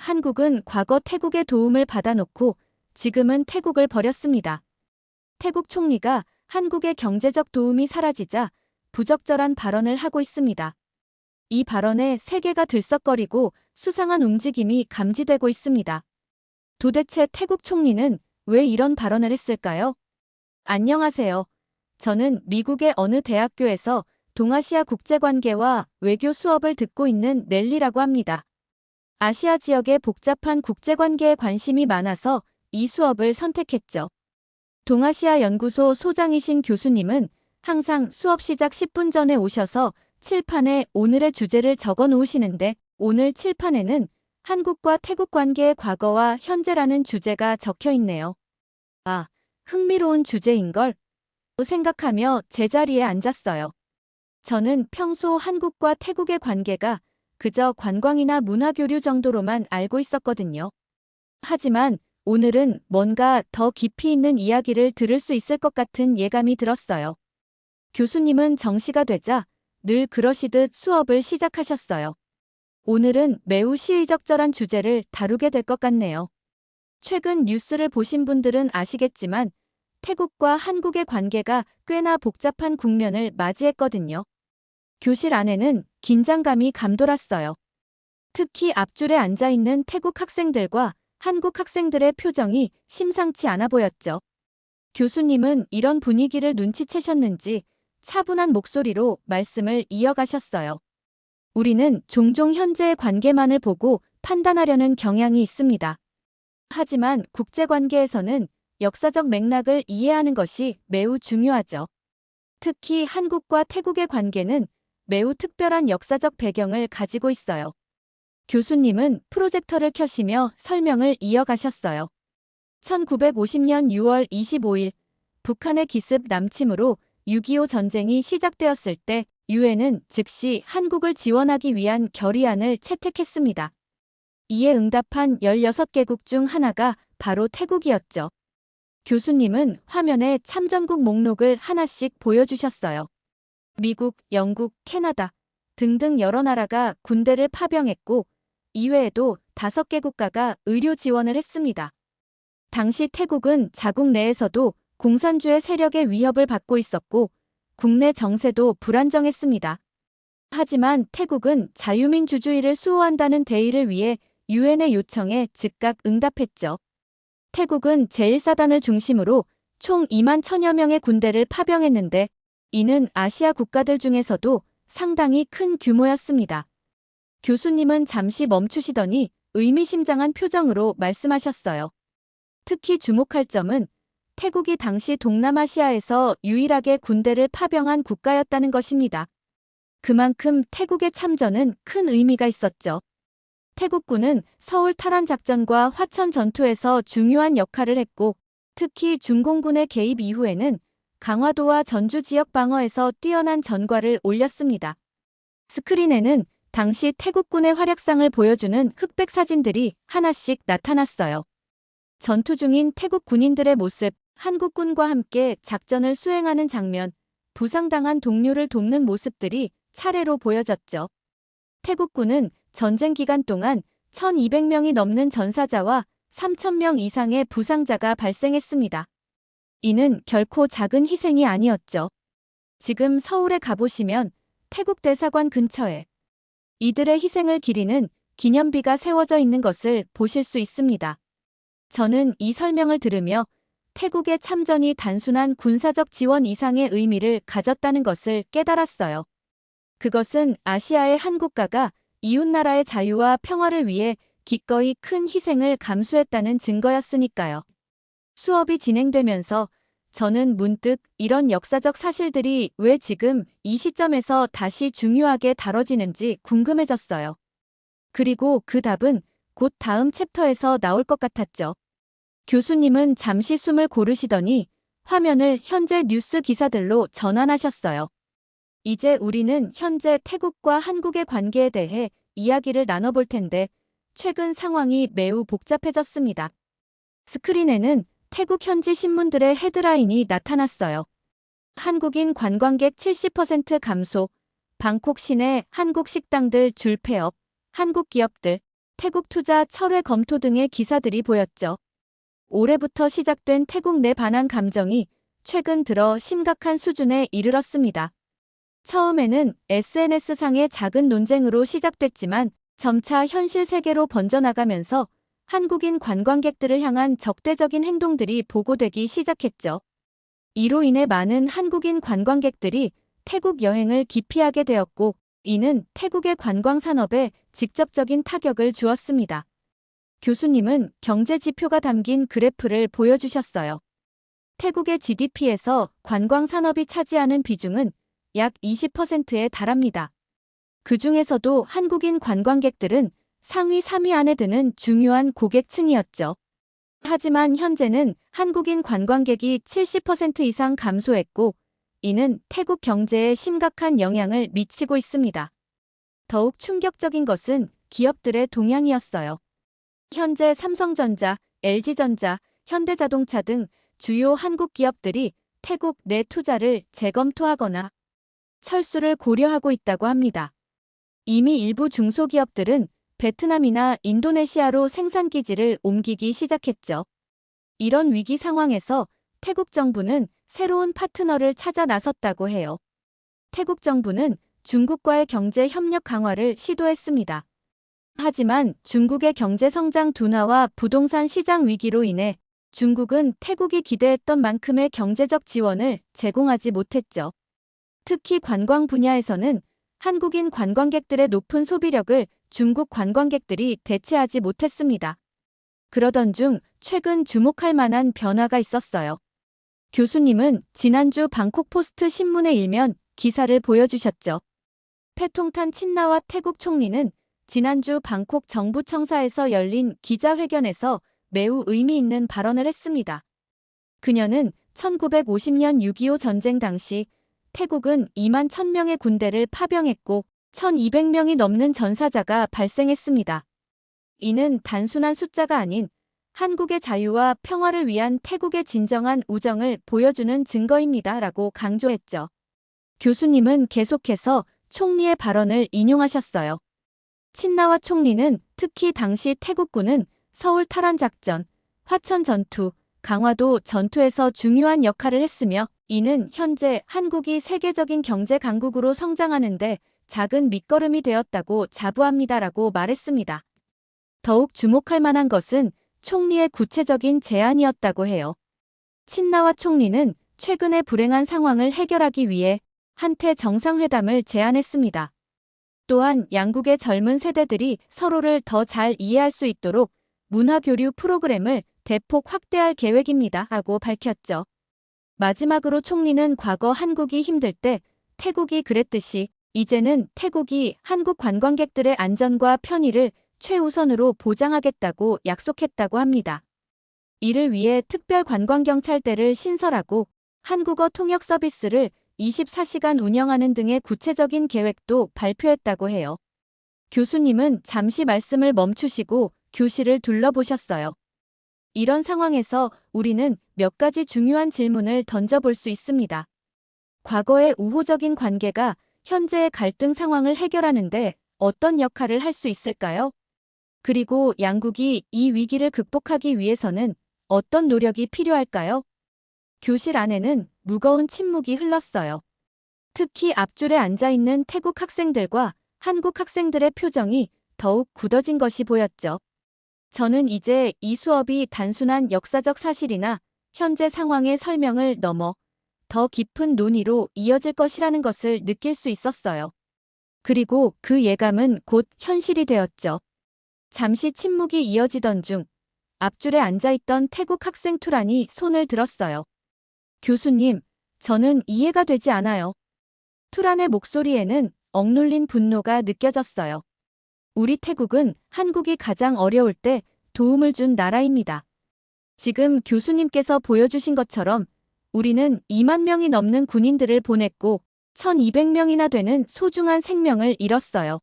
한국은 과거 태국의 도움을 받아놓고 지금은 태국을 버렸습니다. 태국 총리가 한국의 경제적 도움이 사라지자 부적절한 발언을 하고 있습니다. 이 발언에 세계가 들썩거리고 수상한 움직임이 감지되고 있습니다. 도대체 태국 총리는 왜 이런 발언을 했을까요? 안녕하세요. 저는 미국의 어느 대학교에서 동아시아 국제관계와 외교 수업을 듣고 있는 넬리라고 합니다. 아시아 지역의 복잡한 국제관계에 관심이 많아서 이 수업을 선택했죠. 동아시아 연구소 소장이신 교수님은 항상 수업 시작 10분 전에 오셔서 칠판에 오늘의 주제를 적어 놓으시는데 오늘 칠판에는 한국과 태국 관계의 과거와 현재라는 주제가 적혀 있네요. 아, 흥미로운 주제인걸 생각하며 제자리에 앉았어요. 저는 평소 한국과 태국의 관계가 그저 관광이나 문화교류 정도로만 알고 있었거든요. 하지만 오늘은 뭔가 더 깊이 있는 이야기를 들을 수 있을 것 같은 예감이 들었어요. 교수님은 정시가 되자 늘 그러시듯 수업을 시작하셨어요. 오늘은 매우 시의적절한 주제를 다루게 될 것 같네요. 최근 뉴스를 보신 분들은 아시겠지만 태국과 한국의 관계가 꽤나 복잡한 국면을 맞이했거든요. 교실 안에는 긴장감이 감돌았어요. 특히 앞줄에 앉아있는 태국 학생들과 한국 학생들의 표정이 심상치 않아 보였죠. 교수님은 이런 분위기를 눈치채셨는지 차분한 목소리로 말씀을 이어가셨어요. 우리는 종종 현재의 관계만을 보고 판단하려는 경향이 있습니다. 하지만 국제관계에서는 역사적 맥락을 이해하는 것이 매우 중요하죠. 특히 한국과 태국의 관계는 매우 특별한 역사적 배경을 가지고 있어요. 교수님은 프로젝터를 켜시며 설명을 이어가셨어요. 1950년 6월 25일 북한의 기습 남침으로 6.25 전쟁이 시작되었을 때 유엔은 즉시 한국을 지원하기 위한 결의안을 채택했습니다. 이에 응답한 16개국 중 하나가 바로 태국이었죠. 교수님은 화면에 참전국 목록을 하나씩 보여주셨어요. 미국, 영국, 캐나다 등등 여러 나라가 군대를 파병했고 이외에도 5개 국가가 의료 지원을 했습니다. 당시 태국은 자국 내에서도 공산주의 세력의 위협을 받고 있었고 국내 정세도 불안정했습니다. 하지만 태국은 자유민주주의를 수호한다는 대의를 위해 유엔의 요청에 즉각 응답했죠. 태국은 제1사단을 중심으로 총 2만 1000여 명의 군대를 파병했는데 이는 아시아 국가들 중에서도 상당히 큰 규모였습니다. 교수님은 잠시 멈추시더니 의미심장한 표정으로 말씀하셨어요. 특히 주목할 점은 태국이 당시 동남아시아에서 유일하게 군대를 파병한 국가였다는 것입니다. 그만큼 태국의 참전은 큰 의미가 있었죠. 태국군은 서울 탈환 작전과 화천 전투에서 중요한 역할을 했고 특히 중공군의 개입 이후에는 강화도와 전주 지역 방어에서 뛰어난 전과를 올렸습니다. 스크린에는 당시 태국군의 활약상을 보여주는 흑백 사진들이 하나씩 나타났어요. 전투 중인 태국 군인들의 모습, 한국군과 함께 작전을 수행하는 장면, 부상당한 동료를 돕는 모습들이 차례로 보여졌죠. 태국군은 전쟁 기간 동안 1200명이 넘는 전사자와 3000명 이상의 부상자가 발생했습니다. 이는 결코 작은 희생이 아니었죠. 지금 서울에 가보시면 태국 대사관 근처에 이들의 희생을 기리는 기념비가 세워져 있는 것을 보실 수 있습니다. 저는 이 설명을 들으며 태국의 참전이 단순한 군사적 지원 이상의 의미를 가졌다는 것을 깨달았어요. 그것은 아시아의 한 국가가 이웃나라의 자유와 평화를 위해 기꺼이 큰 희생을 감수했다는 증거였으니까요. 수업이 진행되면서 저는 문득 이런 역사적 사실들이 왜 지금 이 시점에서 다시 중요하게 다뤄지는지 궁금해졌어요. 그리고 그 답은 곧 다음 챕터에서 나올 것 같았죠. 교수님은 잠시 숨을 고르시더니 화면을 현재 뉴스 기사들로 전환하셨어요. 이제 우리는 현재 태국과 한국의 관계에 대해 이야기를 나눠볼 텐데 최근 상황이 매우 복잡해졌습니다. 스크린에는 태국 현지 신문들의 헤드라인이 나타났어요. 한국인 관광객 70% 감소, 방콕 시내 한국 식당들 줄 폐업, 한국 기업들, 태국 투자 철회 검토 등의 기사들이 보였죠. 올해부터 시작된 태국 내 반한 감정이 최근 들어 심각한 수준에 이르렀습니다. 처음에는 SNS상의 작은 논쟁으로 시작됐지만 점차 현실 세계로 번져나가면서 한국인 관광객들을 향한 적대적인 행동들이 보고되기 시작했죠. 이로 인해 많은 한국인 관광객들이 태국 여행을 기피하게 되었고, 이는 태국의 관광 산업에 직접적인 타격을 주었습니다. 교수님은 경제 지표가 담긴 그래프를 보여주셨어요. 태국의 GDP에서 관광 산업이 차지하는 비중은 약 20%에 달합니다. 그 중에서도 한국인 관광객들은 상위 3위 안에 드는 중요한 고객층이었죠. 하지만 현재는 한국인 관광객이 70% 이상 감소했고, 이는 태국 경제에 심각한 영향을 미치고 있습니다. 더욱 충격적인 것은 기업들의 동향이었어요. 현재 삼성전자, LG전자, 현대자동차 등 주요 한국 기업들이 태국 내 투자를 재검토하거나 철수를 고려하고 있다고 합니다. 이미 일부 중소기업들은 베트남이나 인도네시아로 생산기지를 옮기기 시작했죠. 이런 위기 상황에서 태국 정부는 새로운 파트너를 찾아 나섰다고 해요. 태국 정부는 중국과의 경제 협력 강화를 시도했습니다. 하지만 중국의 경제 성장 둔화와 부동산 시장 위기로 인해 중국은 태국이 기대했던 만큼의 경제적 지원을 제공하지 못했죠. 특히 관광 분야에서는 한국인 관광객들의 높은 소비력을 중국 관광객들이 대체하지 못했습니다. 그러던 중 최근 주목할 만한 변화가 있었어요. 교수님은 지난주 방콕포스트 신문의 일면 기사를 보여주셨죠. 패통탄 친나와 태국 총리는 지난주 방콕 정부청사에서 열린 기자회견에서 매우 의미 있는 발언을 했습니다. 그녀는 1950년 6.25 전쟁 당시 태국은 2만 1,000명의 군대를 파병했고 1,200명이 넘는 전사자가 발생했습니다. 이는 단순한 숫자가 아닌 한국의 자유와 평화를 위한 태국의 진정한 우정을 보여주는 증거입니다. 라고 강조했죠. 교수님은 계속해서 총리의 발언을 인용하셨어요. 친나와 총리는 특히 당시 태국군은 서울 탈환 작전, 화천 전투, 강화도 전투에서 중요한 역할을 했으며 이는 현재 한국이 세계적인 경제 강국으로 성장하는데 작은 밑거름이 되었다고 자부합니다라고 말했습니다. 더욱 주목할 만한 것은 총리의 구체적인 제안이었다고 해요. 친나와 총리는 최근의 불행한 상황을 해결하기 위해 한태 정상회담을 제안했습니다. 또한 양국의 젊은 세대들이 서로를 더 잘 이해할 수 있도록 문화교류 프로그램을 대폭 확대할 계획입니다. 하고 밝혔죠. 마지막으로 총리는 과거 한국이 힘들 때 태국이 그랬듯이 이제는 태국이 한국 관광객들의 안전과 편의를 최우선으로 보장하겠다고 약속했다고 합니다. 이를 위해 특별 관광경찰대를 신설하고 한국어 통역 서비스를 24시간 운영하는 등의 구체적인 계획도 발표했다고 해요. 교수님은 잠시 말씀을 멈추시고 교실을 둘러보셨어요. 이런 상황에서 우리는 몇 가지 중요한 질문을 던져볼 수 있습니다. 과거의 우호적인 관계가 현재의 갈등 상황을 해결하는데 어떤 역할을 할 수 있을까요? 그리고 양국이 이 위기를 극복하기 위해서는 어떤 노력이 필요할까요? 교실 안에는 무거운 침묵이 흘렀어요. 특히 앞줄에 앉아있는 태국 학생들과 한국 학생들의 표정이 더욱 굳어진 것이 보였죠. 저는 이제 이 수업이 단순한 역사적 사실이나 현재 상황의 설명을 넘어 더 깊은 논의로 이어질 것이라는 것을 느낄 수 있었어요. 그리고 그 예감은 곧 현실이 되었죠. 잠시 침묵이 이어지던 중 앞줄에 앉아있던 태국 학생 투란이 손을 들었어요. 교수님, 저는 이해가 되지 않아요. 투란의 목소리에는 억눌린 분노가 느껴졌어요. 우리 태국은 한국이 가장 어려울 때 도움을 준 나라입니다. 지금 교수님께서 보여주신 것처럼 우리는 2만 명이 넘는 군인들을 보냈고 1,200명이나 되는 소중한 생명을 잃었어요.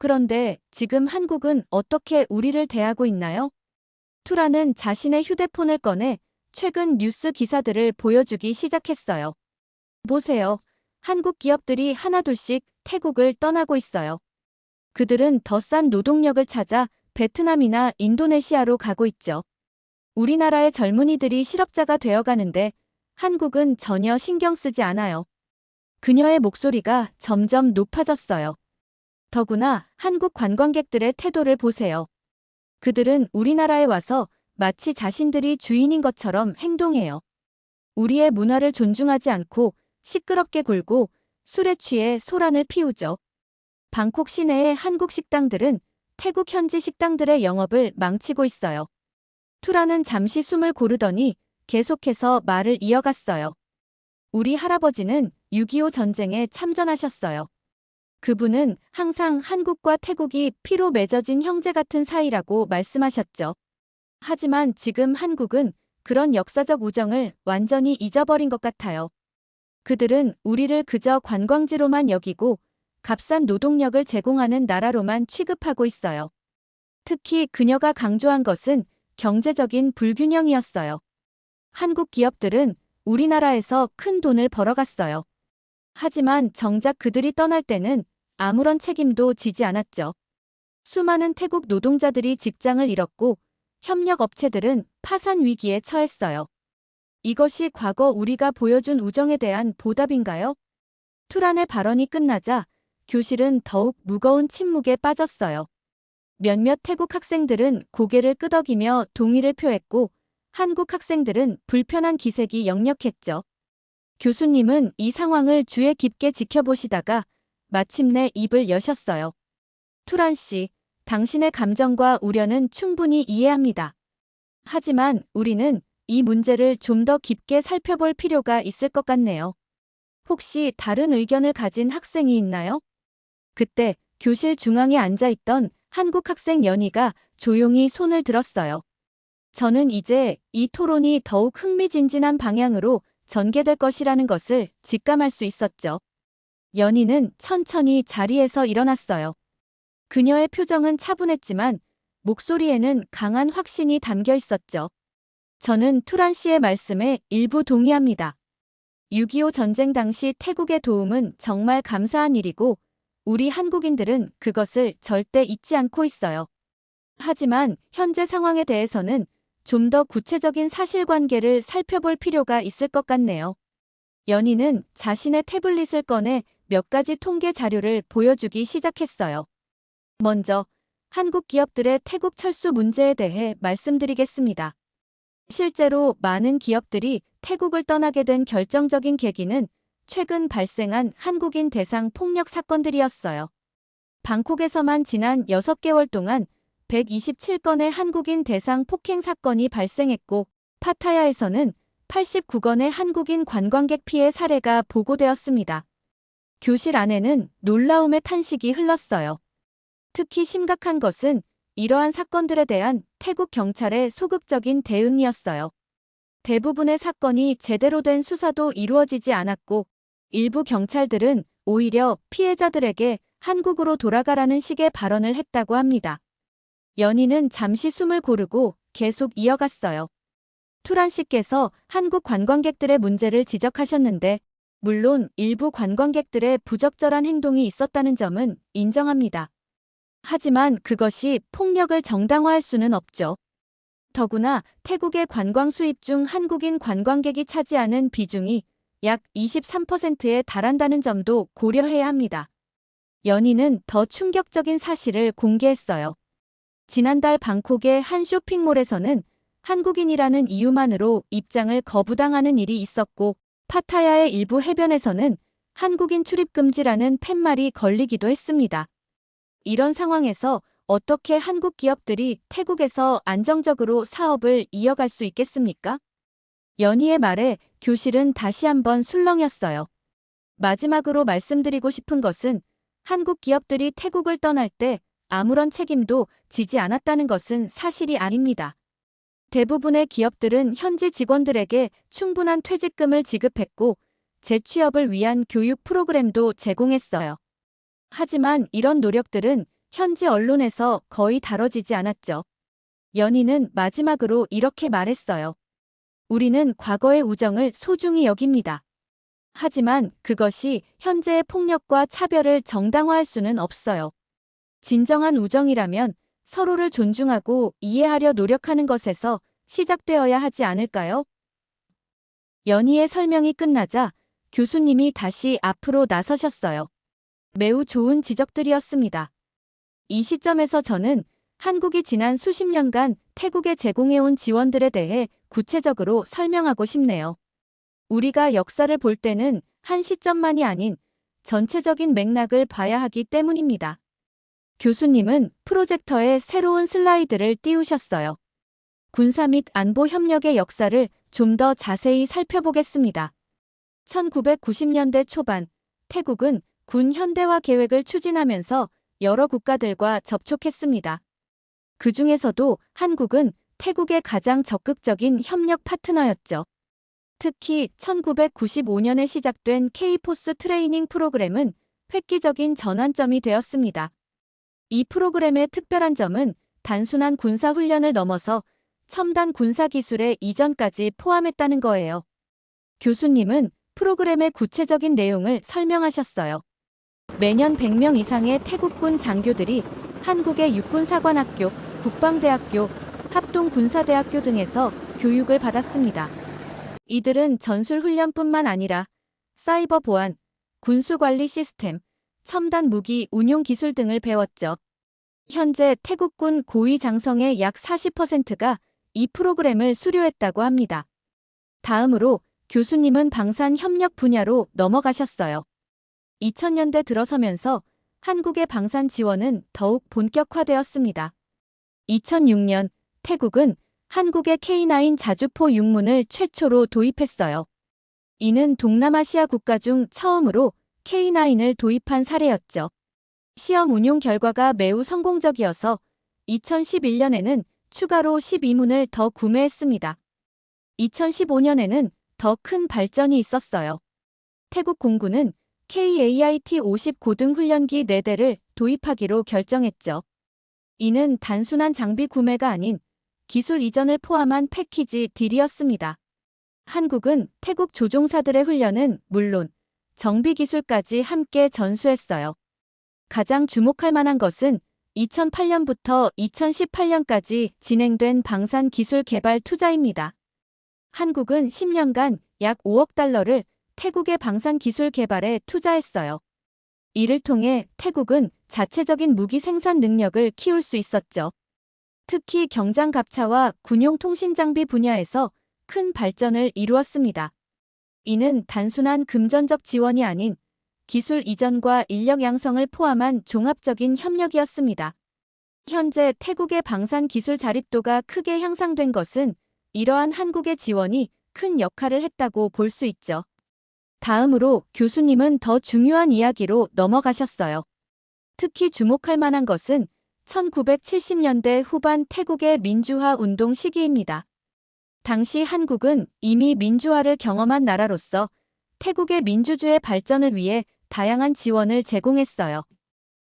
그런데 지금 한국은 어떻게 우리를 대하고 있나요? 투라는 자신의 휴대폰을 꺼내 최근 뉴스 기사들을 보여주기 시작했어요. 보세요. 한국 기업들이 하나둘씩 태국을 떠나고 있어요. 그들은 더 싼 노동력을 찾아 베트남이나 인도네시아로 가고 있죠. 우리나라의 젊은이들이 실업자가 되어가는데 한국은 전혀 신경 쓰지 않아요. 그녀의 목소리가 점점 높아졌어요. 더구나 한국 관광객들의 태도를 보세요. 그들은 우리나라에 와서 마치 자신들이 주인인 것처럼 행동해요. 우리의 문화를 존중하지 않고 시끄럽게 굴고 술에 취해 소란을 피우죠. 방콕 시내의 한국 식당들은 태국 현지 식당들의 영업을 망치고 있어요. 투라는 잠시 숨을 고르더니 계속해서 말을 이어갔어요. 우리 할아버지는 6.25 전쟁에 참전하셨어요. 그분은 항상 한국과 태국이 피로 맺어진 형제 같은 사이라고 말씀하셨죠. 하지만 지금 한국은 그런 역사적 우정을 완전히 잊어버린 것 같아요. 그들은 우리를 그저 관광지로만 여기고 값싼 노동력을 제공하는 나라로만 취급하고 있어요. 특히 그녀가 강조한 것은 경제적인 불균형이었어요. 한국 기업들은 우리나라에서 큰 돈을 벌어갔어요. 하지만 정작 그들이 떠날 때는 아무런 책임도 지지 않았죠. 수많은 태국 노동자들이 직장을 잃었고 협력 업체들은 파산 위기에 처했어요. 이것이 과거 우리가 보여준 우정에 대한 보답인가요? 투란의 발언이 끝나자 교실은 더욱 무거운 침묵에 빠졌어요. 몇몇 태국 학생들은 고개를 끄덕이며 동의를 표했고 한국 학생들은 불편한 기색이 역력했죠. 교수님은 이 상황을 주의 깊게 지켜보시다가 마침내 입을 여셨어요. 투란 씨, 당신의 감정과 우려는 충분히 이해합니다. 하지만 우리는 이 문제를 좀 더 깊게 살펴볼 필요가 있을 것 같네요. 혹시 다른 의견을 가진 학생이 있나요? 그때 교실 중앙에 앉아있던 한국 학생 연희가 조용히 손을 들었어요. 저는 이제 이 토론이 더욱 흥미진진한 방향으로 전개될 것이라는 것을 직감할 수 있었죠. 연희는 천천히 자리에서 일어났어요. 그녀의 표정은 차분했지만 목소리에는 강한 확신이 담겨 있었죠. 저는 투란 씨의 말씀에 일부 동의합니다. 6.25 전쟁 당시 태국의 도움은 정말 감사한 일이고 우리 한국인들은 그것을 절대 잊지 않고 있어요. 하지만 현재 상황에 대해서는 좀 더 구체적인 사실관계를 살펴볼 필요가 있을 것 같네요. 연희는 자신의 태블릿을 꺼내 몇 가지 통계 자료를 보여주기 시작했어요. 먼저 한국 기업들의 태국 철수 문제에 대해 말씀드리겠습니다. 실제로 많은 기업들이 태국을 떠나게 된 결정적인 계기는 최근 발생한 한국인 대상 폭력 사건들이었어요. 방콕에서만 지난 6개월 동안 127건의 한국인 대상 폭행 사건이 발생했고 파타야에서는 89건의 한국인 관광객 피해 사례가 보고되었습니다. 교실 안에는 놀라움의 탄식이 흘렀어요. 특히 심각한 것은 이러한 사건들에 대한 태국 경찰의 소극적인 대응이었어요. 대부분의 사건이 제대로 된 수사도 이루어지지 않았고 일부 경찰들은 오히려 피해자들에게 한국으로 돌아가라는 식의 발언을 했다고 합니다. 연희는 잠시 숨을 고르고 계속 이어갔어요. 투란 씨께서 한국 관광객들의 문제를 지적하셨는데 물론 일부 관광객들의 부적절한 행동이 있었다는 점은 인정합니다. 하지만 그것이 폭력을 정당화할 수는 없죠. 더구나 태국의 관광 수입 중 한국인 관광객이 차지하는 비중이 약 23%에 달한다는 점도 고려해야 합니다. 연희는 더 충격적인 사실을 공개했어요. 지난달 방콕의 한 쇼핑몰에서는 한국인이라는 이유만으로 입장을 거부당하는 일이 있었고 파타야의 일부 해변에서는 한국인 출입 금지라는 팻말이 걸리기도 했습니다. 이런 상황에서 어떻게 한국 기업들이 태국에서 안정적으로 사업을 이어갈 수 있겠습니까? 연희의 말에 교실은 다시 한번 술렁였어요. 마지막으로 말씀드리고 싶은 것은 한국 기업들이 태국을 떠날 때 아무런 책임도 지지 않았다는 것은 사실이 아닙니다. 대부분의 기업들은 현지 직원들에게 충분한 퇴직금을 지급했고 재취업을 위한 교육 프로그램도 제공했어요. 하지만 이런 노력들은 현지 언론에서 거의 다뤄지지 않았죠. 연희는 마지막으로 이렇게 말했어요. 우리는 과거의 우정을 소중히 여깁니다. 하지만 그것이 현재의 폭력과 차별을 정당화할 수는 없어요. 진정한 우정이라면 서로를 존중하고 이해하려 노력하는 것에서 시작되어야 하지 않을까요? 연희의 설명이 끝나자 교수님이 다시 앞으로 나서셨어요. 매우 좋은 지적들이었습니다. 이 시점에서 저는 한국이 지난 수십 년간 태국에 제공해온 지원들에 대해 구체적으로 설명하고 싶네요. 우리가 역사를 볼 때는 한 시점만이 아닌 전체적인 맥락을 봐야 하기 때문입니다. 교수님은 프로젝터에 새로운 슬라이드를 띄우셨어요. 군사 및 안보 협력의 역사를 좀 더 자세히 살펴보겠습니다. 1990년대 초반, 태국은 군 현대화 계획을 추진하면서 여러 국가들과 접촉했습니다. 그 중에서도 한국은 태국의 가장 적극적인 협력 파트너였죠. 특히 1995년에 시작된 K-포스 트레이닝 프로그램은 획기적인 전환점이 되었습니다. 이 프로그램의 특별한 점은 단순한 군사 훈련을 넘어서 첨단 군사 기술의 이전까지 포함했다는 거예요. 교수님은 프로그램의 구체적인 내용을 설명하셨어요. 매년 100명 이상의 태국군 장교들이 한국의 육군사관학교, 국방대학교, 합동군사대학교 등에서 교육을 받았습니다. 이들은 전술훈련뿐만 아니라 사이버 보안, 군수관리 시스템, 첨단 무기 운용 기술 등을 배웠죠. 현재 태국군 고위 장성의 약 40%가 이 프로그램을 수료했다고 합니다. 다음으로 교수님은 방산 협력 분야로 넘어가셨어요. 2000년대 들어서면서 한국의 방산 지원은 더욱 본격화되었습니다. 2006년 태국은 한국의 K9 자주포 육문을 최초로 도입했어요. 이는 동남아시아 국가 중 처음으로 K9을 도입한 사례였죠. 시험 운용 결과가 매우 성공적이어서 2011년에는 추가로 12문을 더 구매했습니다. 2015년에는 더 큰 발전이 있었어요. 태국 공군은 KAIT-50 고등훈련기 4대를 도입하기로 결정했죠. 이는 단순한 장비 구매가 아닌 기술 이전을 포함한 패키지 딜이었습니다. 한국은 태국 조종사들의 훈련은 물론 정비 기술까지 함께 전수했어요. 가장 주목할 만한 것은 2008년부터 2018년까지 진행된 방산 기술 개발 투자입니다. 한국은 10년간 약 5억 달러를 태국의 방산 기술 개발에 투자했어요. 이를 통해 태국은 자체적인 무기 생산 능력을 키울 수 있었죠. 특히 경장 갑차와 군용 통신 장비 분야에서 큰 발전을 이루었습니다. 이는 단순한 금전적 지원이 아닌 기술 이전과 인력 양성을 포함한 종합적인 협력이었습니다. 현재 태국의 방산 기술 자립도가 크게 향상된 것은 이러한 한국의 지원이 큰 역할을 했다고 볼 수 있죠. 다음으로 교수님은 더 중요한 이야기로 넘어가셨어요. 특히 주목할 만한 것은 1970년대 후반 태국의 민주화 운동 시기입니다. 당시 한국은 이미 민주화를 경험한 나라로서 태국의 민주주의 발전을 위해 다양한 지원을 제공했어요.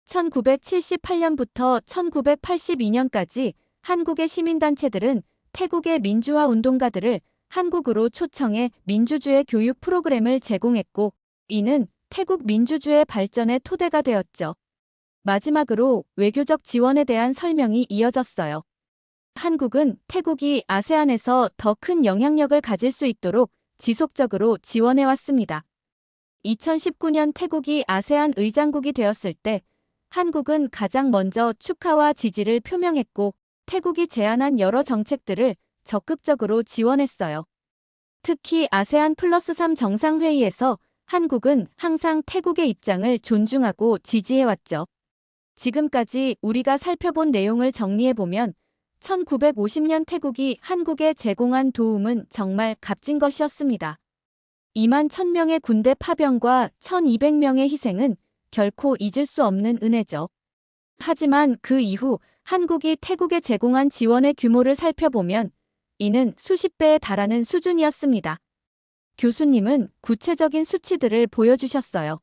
1978년부터 1982년까지 한국의 시민단체들은 태국의 민주화 운동가들을 한국으로 초청해 민주주의 교육 프로그램을 제공했고, 이는 태국 민주주의 발전의 토대가 되었죠. 마지막으로 외교적 지원에 대한 설명이 이어졌어요. 한국은 태국이 아세안에서 더 큰 영향력을 가질 수 있도록 지속적으로 지원해왔습니다. 2019년 태국이 아세안 의장국이 되었을 때 한국은 가장 먼저 축하와 지지를 표명했고 태국이 제안한 여러 정책들을 적극적으로 지원했어요. 특히 아세안 플러스 3 정상회의에서 한국은 항상 태국의 입장을 존중하고 지지해왔죠. 지금까지 우리가 살펴본 내용을 정리해보면 1950년 태국이 한국에 제공한 도움은 정말 값진 것이었습니다. 2만 1000명의 군대 파병과 1200명의 희생은 결코 잊을 수 없는 은혜죠. 하지만 그 이후 한국이 태국에 제공한 지원의 규모를 살펴보면 이는 수십 배에 달하는 수준이었습니다. 교수님은 구체적인 수치들을 보여주셨어요.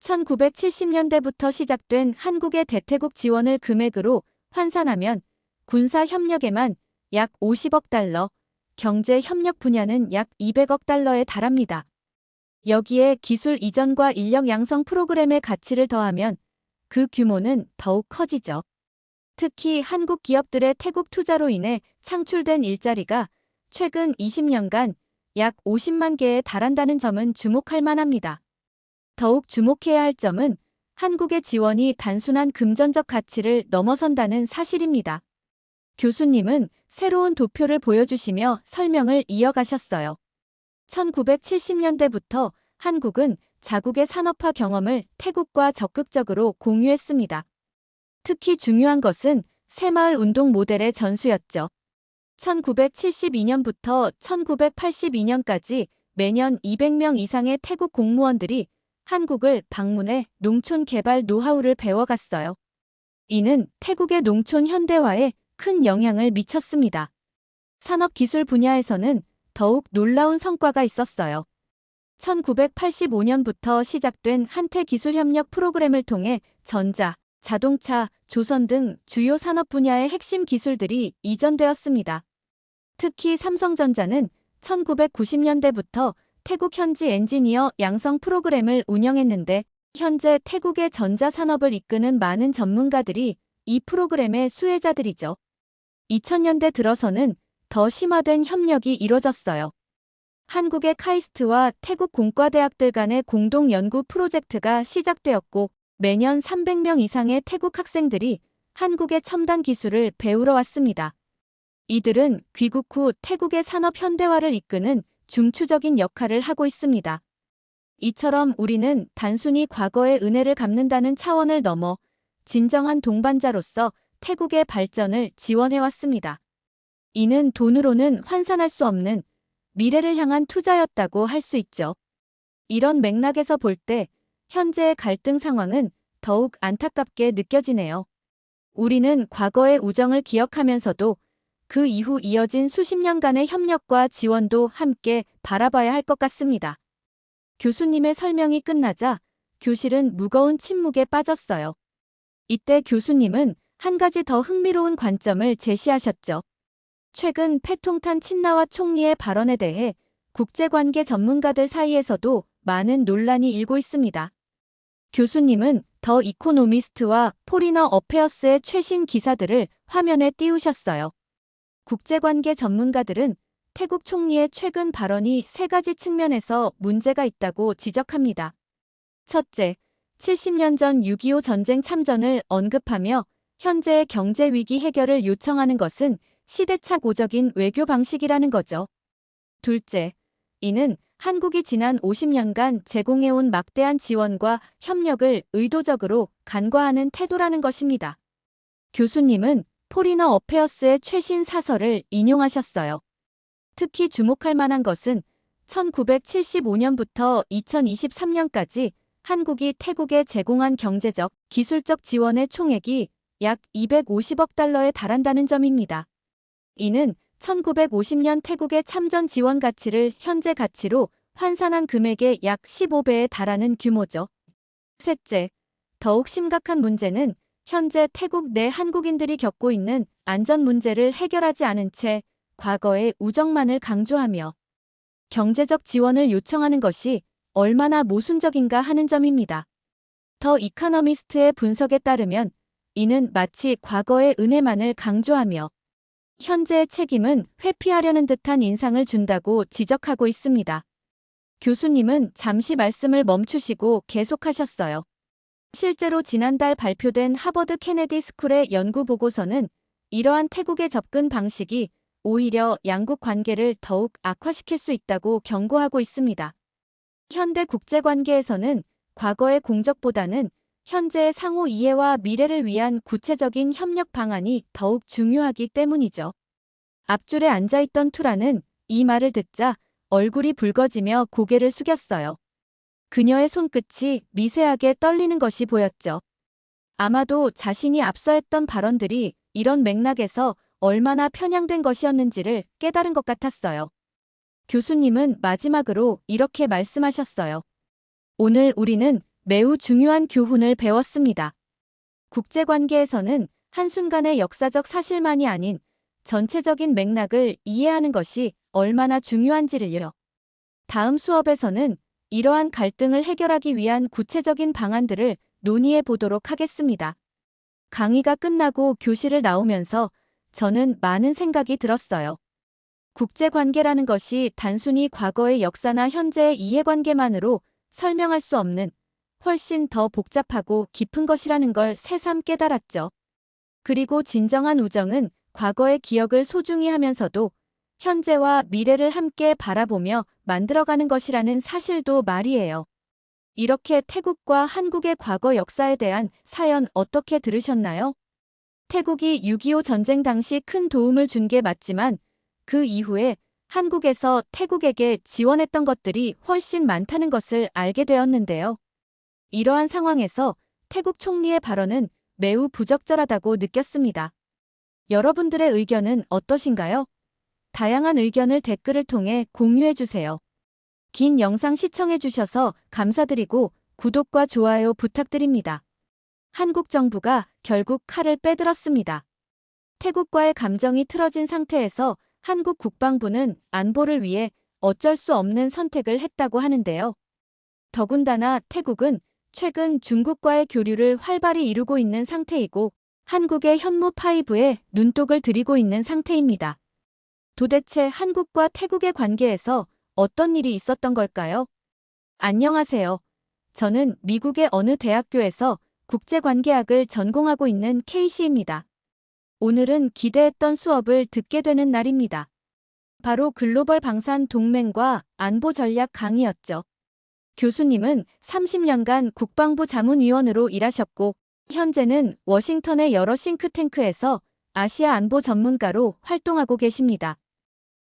1970년대부터 시작된 한국의 대태국 지원을 금액으로 환산하면 군사 협력에만 약 50억 달러, 경제 협력 분야는 약 200억 달러에 달합니다. 여기에 기술 이전과 인력 양성 프로그램의 가치를 더하면 그 규모는 더욱 커지죠. 특히 한국 기업들의 태국 투자로 인해 창출된 일자리가 최근 20년간 약 50만 개에 달한다는 점은 주목할 만합니다. 더욱 주목해야 할 점은 한국의 지원이 단순한 금전적 가치를 넘어선다는 사실입니다. 교수님은 새로운 도표를 보여주시며 설명을 이어가셨어요. 1970년대부터 한국은 자국의 산업화 경험을 태국과 적극적으로 공유했습니다. 특히 중요한 것은 새마을 운동 모델의 전수였죠. 1972년부터 1982년까지 매년 200명 이상의 태국 공무원들이 한국을 방문해 농촌 개발 노하우를 배워갔어요. 이는 태국의 농촌 현대화에 큰 영향을 미쳤습니다. 산업기술 분야에서는 더욱 놀라운 성과가 있었어요. 1985년부터 시작된 한태기술협력 프로그램을 통해 전자, 자동차, 조선 등 주요 산업 분야의 핵심 기술들이 이전되었습니다. 특히 삼성전자는 1990년대부터 태국 현지 엔지니어 양성 프로그램을 운영했는데 현재 태국의 전자산업을 이끄는 많은 전문가들이 이 프로그램의 수혜자들이죠. 2000년대 들어서는 더 심화된 협력이 이뤄졌어요. 한국의 카이스트와 태국 공과대학들 간의 공동 연구 프로젝트가 시작되었고 매년 300명 이상의 태국 학생들이 한국의 첨단 기술을 배우러 왔습니다. 이들은 귀국 후 태국의 산업 현대화를 이끄는 중추적인 역할을 하고 있습니다. 이처럼 우리는 단순히 과거의 은혜를 갚는다는 차원을 넘어 진정한 동반자로서 태국의 발전을 지원해왔습니다. 이는 돈으로는 환산할 수 없는 미래를 향한 투자였다고 할 수 있죠. 이런 맥락에서 볼 때 현재의 갈등 상황은 더욱 안타깝게 느껴지네요. 우리는 과거의 우정을 기억하면서도 그 이후 이어진 수십 년간의 협력과 지원도 함께 바라봐야 할 것 같습니다. 교수님의 설명이 끝나자 교실은 무거운 침묵에 빠졌어요. 이때 교수님은 한 가지 더 흥미로운 관점을 제시하셨죠. 최근 패통탄 친나와 총리의 발언에 대해 국제관계 전문가들 사이에서도 많은 논란이 일고 있습니다. 교수님은 더 이코노미스트와 포리너 어페어스의 최신 기사들을 화면에 띄우셨어요. 국제관계 전문가들은 태국 총리의 최근 발언이 세 가지 측면에서 문제가 있다고 지적합니다. 첫째, 70년 전 6.25 전쟁 참전을 언급하며 현재의 경제 위기 해결을 요청하는 것은 시대착오적인 외교 방식이라는 거죠. 둘째, 이는 한국이 지난 50년간 제공해온 막대한 지원과 협력을 의도적으로 간과하는 태도라는 것입니다. 교수님은 포리너 어페어스의 최신 사설을 인용하셨어요. 특히 주목할 만한 것은 1975년부터 2023년까지 한국이 태국에 제공한 경제적, 기술적 지원의 총액이 약 250억 달러에 달한다는 점입니다. 이는 1950년 태국의 참전 지원 가치를 현재 가치로 환산한 금액의 약 15배에 달하는 규모죠. 셋째, 더욱 심각한 문제는 현재 태국 내 한국인들이 겪고 있는 안전 문제를 해결하지 않은 채 과거의 우정만을 강조하며 경제적 지원을 요청하는 것이 얼마나 모순적인가 하는 점입니다. 더 이코노미스트의 분석에 따르면 이는 마치 과거의 은혜만을 강조하며 현재의 책임은 회피하려는 듯한 인상을 준다고 지적하고 있습니다. 교수님은 잠시 말씀을 멈추시고 계속하셨어요. 실제로 지난달 발표된 하버드 케네디 스쿨의 연구 보고서는 이러한 태국의 접근 방식이 오히려 양국 관계를 더욱 악화시킬 수 있다고 경고하고 있습니다. 현대 국제관계에서는 과거의 공적보다는 현재의 상호 이해와 미래를 위한 구체적인 협력 방안이 더욱 중요하기 때문이죠. 앞줄에 앉아있던 투라는 이 말을 듣자 얼굴이 붉어지며 고개를 숙였어요. 그녀의 손끝이 미세하게 떨리는 것이 보였죠. 아마도 자신이 앞서 했던 발언들이 이런 맥락에서 얼마나 편향된 것이었는지를 깨달은 것 같았어요. 교수님은 마지막으로 이렇게 말씀하셨어요. 오늘 우리는 매우 중요한 교훈을 배웠습니다. 국제관계에서는 한순간의 역사적 사실만이 아닌 전체적인 맥락을 이해하는 것이 얼마나 중요한지를요. 다음 수업에서는 이러한 갈등을 해결하기 위한 구체적인 방안들을 논의해 보도록 하겠습니다. 강의가 끝나고 교실을 나오면서 저는 많은 생각이 들었어요. 국제관계라는 것이 단순히 과거의 역사나 현재의 이해관계만으로 설명할 수 없는 훨씬 더 복잡하고 깊은 것이라는 걸 새삼 깨달았죠. 그리고 진정한 우정은 과거의 기억을 소중히 하면서도 현재와 미래를 함께 바라보며 만들어가는 것이라는 사실도 말이에요. 이렇게 태국과 한국의 과거 역사에 대한 사연 어떻게 들으셨나요? 태국이 6.25 전쟁 당시 큰 도움을 준 게 맞지만 그 이후에 한국에서 태국에게 지원했던 것들이 훨씬 많다는 것을 알게 되었는데요. 이러한 상황에서 태국 총리의 발언은 매우 부적절하다고 느꼈습니다. 여러분들의 의견은 어떠신가요? 다양한 의견을 댓글을 통해 공유해주세요. 긴 영상 시청해주셔서 감사드리고 구독과 좋아요 부탁드립니다. 한국 정부가 결국 칼을 빼들었습니다. 태국과의 감정이 틀어진 상태에서 한국 국방부는 안보를 위해 어쩔 수 없는 선택을 했다고 하는데요. 더군다나 태국은 최근 중국과의 교류를 활발히 이루고 있는 상태이고 한국의 현무5에 눈독을 들이고 있는 상태입니다. 도대체 한국과 태국의 관계에서 어떤 일이 있었던 걸까요? 안녕하세요. 저는 미국의 어느 대학교에서 국제관계학을 전공하고 있는 K씨입니다. 오늘은 기대했던 수업을 듣게 되는 날입니다. 바로 글로벌 방산 동맹과 안보 전략 강의였죠. 교수님은 30년간 국방부 자문위원으로 일하셨고 현재는 워싱턴의 여러 싱크탱크에서 아시아 안보 전문가로 활동하고 계십니다.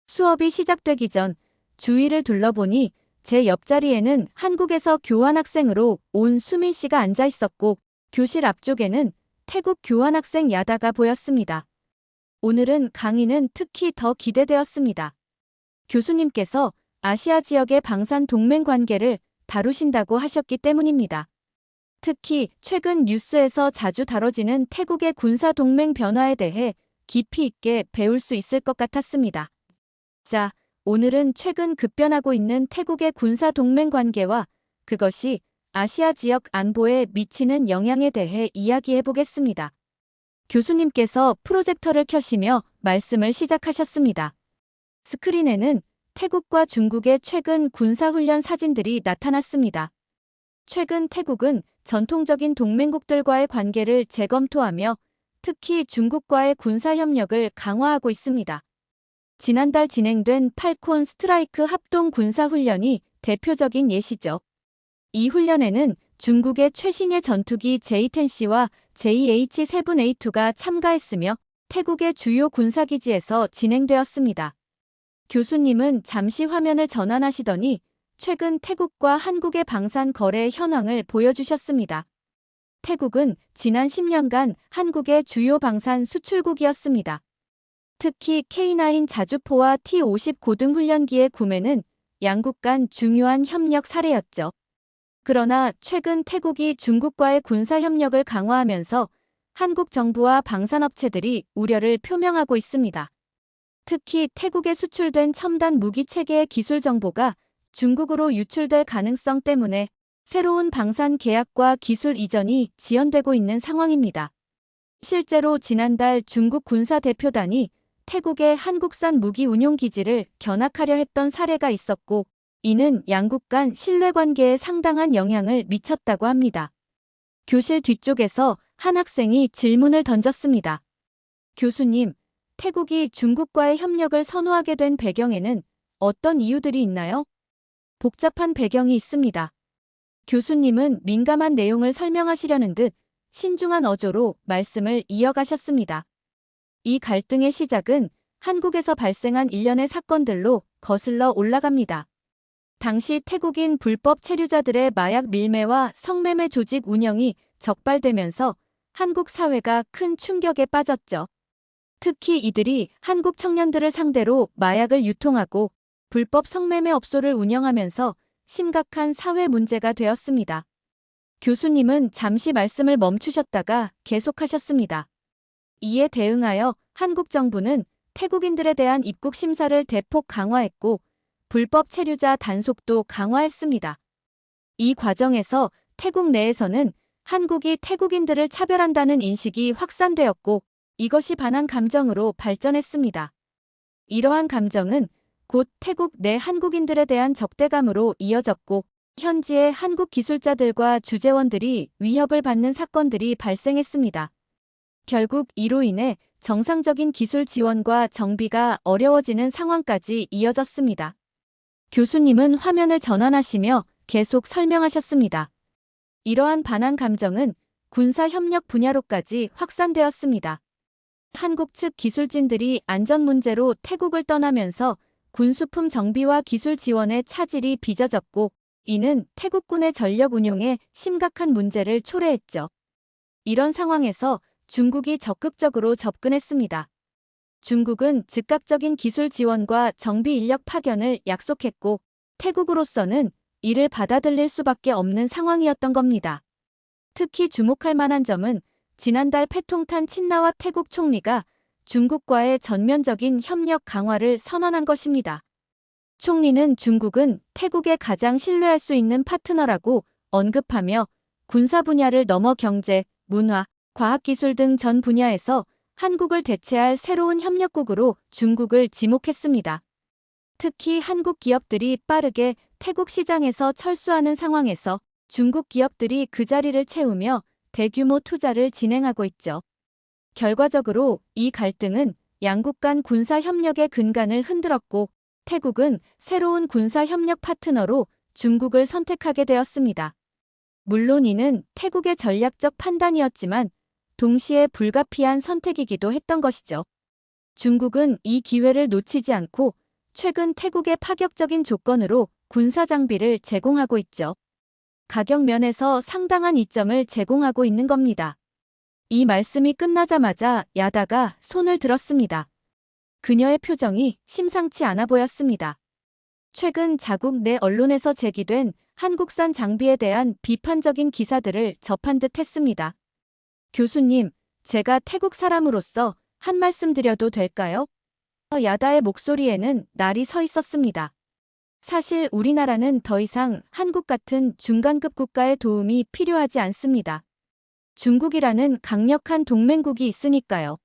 수업이 시작되기 전 주위를 둘러보니 제 옆자리에는 한국에서 교환학생으로 온 수민 씨가 앉아 있었고 교실 앞쪽에는 태국 교환학생 야다가 보였습니다. 오늘은 강의는 특히 더 기대되었습니다. 교수님께서 아시아 지역의 방산 동맹 관계를 다루신다고 하셨기 때문입니다. 특히 최근 뉴스에서 자주 다뤄지는 태국의 군사 동맹 변화에 대해 깊이 있게 배울 수 있을 것 같았습니다. 자, 오늘은 최근 급변하고 있는 태국의 군사 동맹 관계와 그것이 아시아 지역 안보에 미치는 영향에 대해 이야기해 보겠습니다. 교수님께서 프로젝터를 켜시며 말씀을 시작하셨습니다. 스크린에는 태국과 중국의 최근 군사훈련 사진들이 나타났습니다. 최근 태국은 전통적인 동맹국들과의 관계를 재검토하며 특히 중국과의 군사협력을 강화하고 있습니다. 지난달 진행된 팔콘 스트라이크 합동 군사훈련이 대표적인 예시죠. 이 훈련에는 중국의 최신의 전투기 J-10C와 JH-7A2가 참가했으며 태국의 주요 군사기지에서 진행되었습니다. 교수님은 잠시 화면을 전환하시더니 최근 태국과 한국의 방산 거래 현황을 보여주셨습니다. 태국은 지난 10년간 한국의 주요 방산 수출국이었습니다. 특히 K9 자주포와 T-50 고등훈련기의 구매는 양국 간 중요한 협력 사례였죠. 그러나 최근 태국이 중국과의 군사협력을 강화하면서 한국 정부와 방산업체들이 우려를 표명하고 있습니다. 특히 태국에 수출된 첨단 무기 체계의 기술 정보가 중국으로 유출될 가능성 때문에 새로운 방산 계약과 기술 이전이 지연되고 있는 상황입니다. 실제로 지난달 중국 군사대표단이 태국의 한국산 무기 운용기지를 견학하려 했던 사례가 있었고 이는 양국 간 신뢰관계에 상당한 영향을 미쳤다고 합니다. 교실 뒤쪽에서 한 학생이 질문을 던졌습니다. 교수님, 태국이 중국과의 협력을 선호하게 된 배경에는 어떤 이유들이 있나요? 복잡한 배경이 있습니다. 교수님은 민감한 내용을 설명하시려는 듯 신중한 어조로 말씀을 이어가셨습니다. 이 갈등의 시작은 한국에서 발생한 일련의 사건들로 거슬러 올라갑니다. 당시 태국인 불법 체류자들의 마약 밀매와 성매매 조직 운영이 적발되면서 한국 사회가 큰 충격에 빠졌죠. 특히 이들이 한국 청년들을 상대로 마약을 유통하고 불법 성매매 업소를 운영하면서 심각한 사회 문제가 되었습니다. 교수님은 잠시 말씀을 멈추셨다가 계속하셨습니다. 이에 대응하여 한국 정부는 태국인들에 대한 입국 심사를 대폭 강화했고 불법 체류자 단속도 강화했습니다. 이 과정에서 태국 내에서는 한국이 태국인들을 차별한다는 인식이 확산되었고 이것이 반한 감정으로 발전했습니다. 이러한 감정은 곧 태국 내 한국인들에 대한 적대감으로 이어졌고 현지의 한국 기술자들과 주재원들이 위협을 받는 사건들이 발생했습니다. 결국 이로 인해 정상적인 기술 지원과 정비가 어려워지는 상황까지 이어졌습니다. 교수님은 화면을 전환하시며 계속 설명하셨습니다. 이러한 반한 감정은 군사협력 분야로까지 확산되었습니다. 한국 측 기술진들이 안전 문제로 태국을 떠나면서 군수품 정비와 기술 지원의 차질이 빚어졌고 이는 태국군의 전력 운용에 심각한 문제를 초래했죠. 이런 상황에서 중국이 적극적으로 접근했습니다. 중국은 즉각적인 기술 지원과 정비 인력 파견을 약속했고 태국으로서는 이를 받아들일 수밖에 없는 상황이었던 겁니다. 특히 주목할 만한 점은 지난달 패통탄 친나와 태국 총리가 중국과의 전면적인 협력 강화를 선언한 것입니다. 총리는 중국은 태국의 가장 신뢰할 수 있는 파트너라고 언급하며 군사 분야를 넘어 경제, 문화, 과학기술 등 전 분야에서 한국을 대체할 새로운 협력국으로 중국을 지목했습니다. 특히 한국 기업들이 빠르게 태국 시장에서 철수하는 상황에서 중국 기업들이 그 자리를 채우며 대규모 투자를 진행하고 있죠. 결과적으로 이 갈등은 양국 간 군사 협력의 근간을 흔들었고 태국은 새로운 군사 협력 파트너로 중국을 선택하게 되었습니다. 물론 이는 태국의 전략적 판단이었지만 동시에 불가피한 선택이기도 했던 것이죠. 중국은 이 기회를 놓치지 않고 최근 태국의 파격적인 조건으로 군사 장비를 제공하고 있죠. 가격 면에서 상당한 이점을 제공하고 있는 겁니다. 이 말씀이 끝나자마자 야다가 손을 들었습니다. 그녀의 표정이 심상치 않아 보였습니다. 최근 자국 내 언론에서 제기된 한국산 장비에 대한 비판적인 기사들을 접한 듯 했습니다. 교수님, 제가 태국 사람으로서 한 말씀 드려도 될까요? 야다의 목소리에는 날이 서 있었습니다. 사실 우리나라는 더 이상 한국 같은 중간급 국가의 도움이 필요하지 않습니다. 중국이라는 강력한 동맹국이 있으니까요.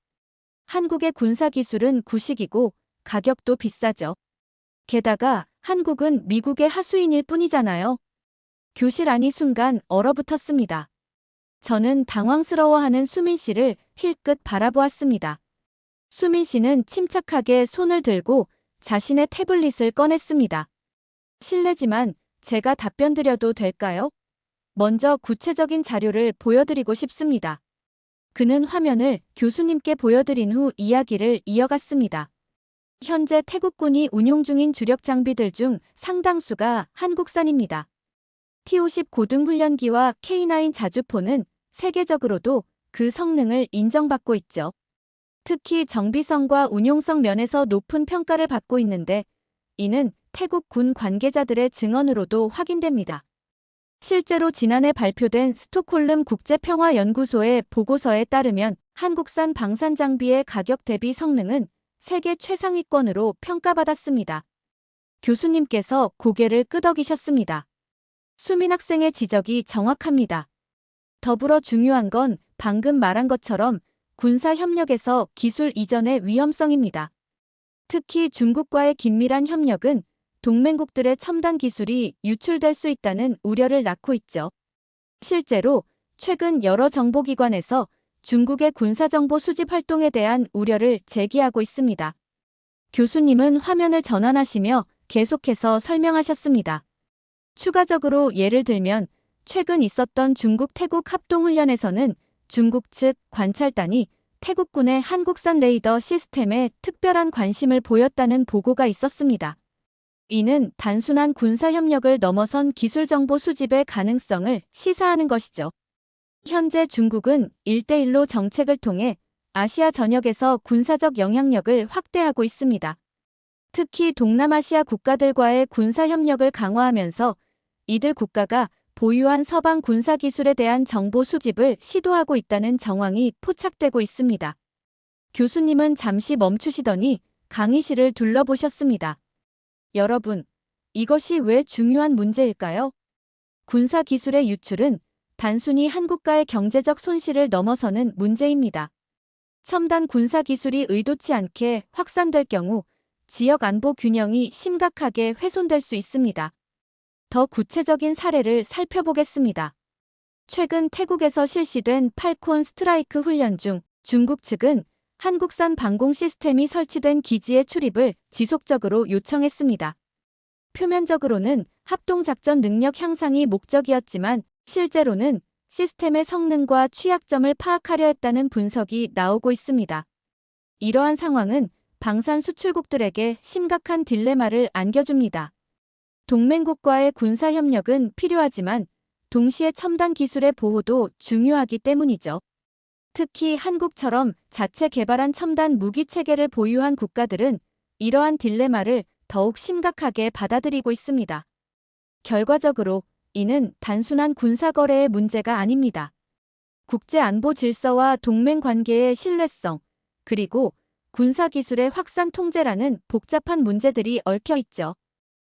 한국의 군사기술은 구식이고 가격도 비싸죠. 게다가 한국은 미국의 하수인일 뿐이잖아요. 교실 안이 순간 얼어붙었습니다. 저는 당황스러워하는 수민 씨를 힐끗 바라보았습니다. 수민 씨는 침착하게 손을 들고 자신의 태블릿을 꺼냈습니다. 실례지만 제가 답변 드려도 될까요? 먼저 구체적인 자료를 보여드리고 싶습니다. 그는 화면을 교수님께 보여드린 후 이야기를 이어갔습니다. 현재 태국군이 운용 중인 주력 장비들 중 상당수가 한국산입니다. T-50 고등훈련기와 K9 자주포는 세계적으로도 그 성능을 인정받고 있죠. 특히 정비성과 운용성 면에서 높은 평가를 받고 있는데 이는 태국 군 관계자들의 증언으로도 확인됩니다. 실제로 지난해 발표된 스톡홀름 국제평화연구소의 보고서에 따르면 한국산 방산 장비의 가격 대비 성능은 세계 최상위권으로 평가받았습니다. 교수님께서 고개를 끄덕이셨습니다. 수민 학생의 지적이 정확합니다. 더불어 중요한 건 방금 말한 것처럼 군사협력에서 기술 이전의 위험성입니다. 특히 중국과의 긴밀한 협력은 동맹국들의 첨단 기술이 유출될 수 있다는 우려를 낳고 있죠. 실제로 최근 여러 정보기관에서 중국의 군사정보 수집 활동에 대한 우려를 제기하고 있습니다. 교수님은 화면을 전환하시며 계속해서 설명하셨습니다. 추가적으로 예를 들면 최근 있었던 중국-태국 합동훈련에서는 중국 측 관찰단이 태국군의 한국산 레이더 시스템에 특별한 관심을 보였다는 보고가 있었습니다. 이는 단순한 군사협력을 넘어선 기술정보 수집의 가능성을 시사하는 것이죠. 현재 중국은 1대1로 정책을 통해 아시아 전역에서 군사적 영향력을 확대하고 있습니다. 특히 동남아시아 국가들과의 군사협력을 강화하면서 이들 국가가 보유한 서방 군사기술에 대한 정보 수집을 시도하고 있다는 정황이 포착되고 있습니다. 교수님은 잠시 멈추시더니 강의실을 둘러보셨습니다. 여러분, 이것이 왜 중요한 문제일까요? 군사기술의 유출은 단순히 한국과의 경제적 손실을 넘어서는 문제입니다. 첨단 군사 기술이 의도치 않게 확산될 경우 지역 안보 균형이 심각하게 훼손될 수 있습니다. 더 구체적인 사례를 살펴보겠습니다. 최근 태국에서 실시된 팔콘 스트라이크 훈련 중 중국 측은 한국산 방공 시스템이 설치된 기지의 출입을 지속적으로 요청했습니다. 표면적으로는 합동작전 능력 향상이 목적이었지만 실제로는 시스템의 성능과 취약점을 파악하려 했다는 분석이 나오고 있습니다. 이러한 상황은 방산 수출국들에게 심각한 딜레마를 안겨줍니다. 동맹국과의 군사협력은 필요하지만 동시에 첨단 기술의 보호도 중요하기 때문이죠. 특히 한국처럼 자체 개발한 첨단 무기 체계를 보유한 국가들은 이러한 딜레마를 더욱 심각하게 받아들이고 있습니다. 결과적으로 이는 단순한 군사거래의 문제가 아닙니다. 국제안보 질서와 동맹 관계의 신뢰성, 그리고 군사기술의 확산 통제라는 복잡한 문제들이 얽혀 있죠.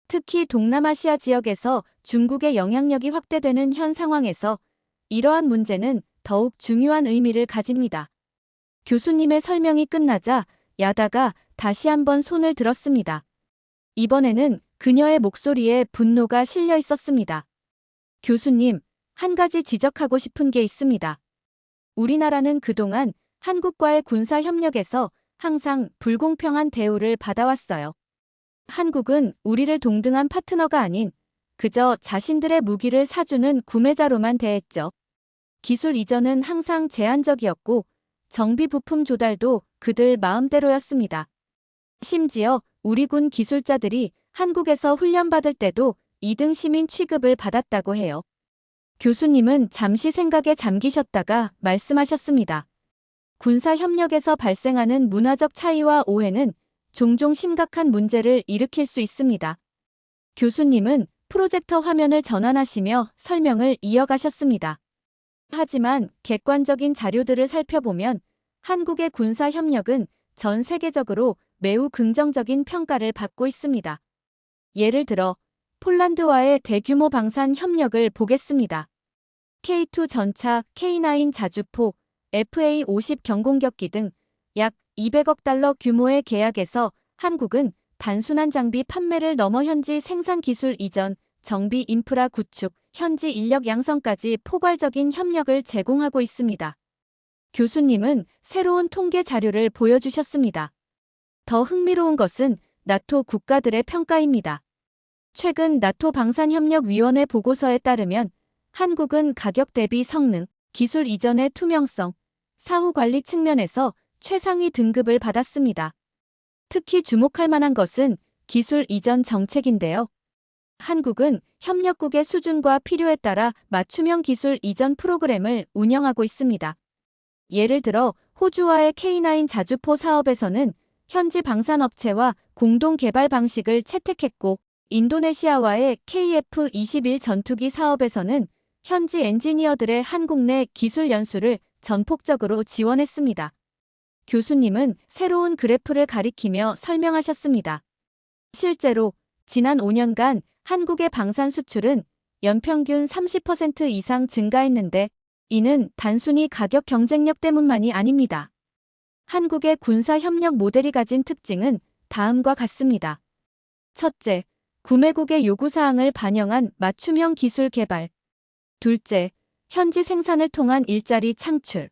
특히 동남아시아 지역에서 중국의 영향력이 확대되는 현 상황에서 이러한 문제는 더욱 중요한 의미를 가집니다. 교수님의 설명이 끝나자 야다가 다시 한번 손을 들었습니다. 이번에는 그녀의 목소리에 분노가 실려 있었습니다. 교수님, 한 가지 지적하고 싶은 게 있습니다. 우리나라는 그동안 한국과의 군사 협력에서 항상 불공평한 대우를 받아왔어요. 한국은 우리를 동등한 파트너가 아닌 그저 자신들의 무기를 사주는 구매자로만 대했죠. 기술 이전은 항상 제한적이었고 정비 부품 조달도 그들 마음대로였습니다. 심지어 우리 군 기술자들이 한국에서 훈련받을 때도 2등 시민 취급을 받았다고 해요. 교수님은 잠시 생각에 잠기셨다가 말씀하셨습니다. 군사 협력에서 발생하는 문화적 차이와 오해는 종종 심각한 문제를 일으킬 수 있습니다. 교수님은 프로젝터 화면을 전환하시며 설명을 이어가셨습니다. 하지만 객관적인 자료들을 살펴보면 한국의 군사 협력은 전 세계적으로 매우 긍정적인 평가를 받고 있습니다. 예를 들어 폴란드와의 대규모 방산 협력을 보겠습니다. K2 전차, K9 자주포, FA-50 경공격기 등 약 200억 달러 규모의 계약에서 한국은 단순한 장비 판매를 넘어 현지 생산 기술 이전, 정비 인프라 구축, 현지 인력 양성까지 포괄적인 협력을 제공하고 있습니다. 교수님은 새로운 통계 자료를 보여주셨습니다. 더 흥미로운 것은 나토 국가들의 평가입니다. 최근 나토 방산협력위원회 보고서에 따르면 한국은 가격 대비 성능, 기술 이전의 투명성, 사후 관리 측면에서 최상위 등급을 받았습니다. 특히 주목할 만한 것은 기술 이전 정책인데요. 한국은 협력국의 수준과 필요에 따라 맞춤형 기술 이전 프로그램을 운영하고 있습니다. 예를 들어 호주와의 K9 자주포 사업에서는 현지 방산업체와 공동 개발 방식을 채택했고 인도네시아와의 KF-21 전투기 사업에서는 현지 엔지니어들의 한국 내 기술 연수를 전폭적으로 지원했습니다. 교수님은 새로운 그래프를 가리키며 설명하셨습니다. 실제로 지난 5년간 한국의 방산 수출은 연평균 30% 이상 증가했는데 이는 단순히 가격 경쟁력 때문만이 아닙니다. 한국의 군사 협력 모델이 가진 특징은 다음과 같습니다. 첫째, 구매국의 요구사항을 반영한 맞춤형 기술 개발. 둘째, 현지 생산을 통한 일자리 창출.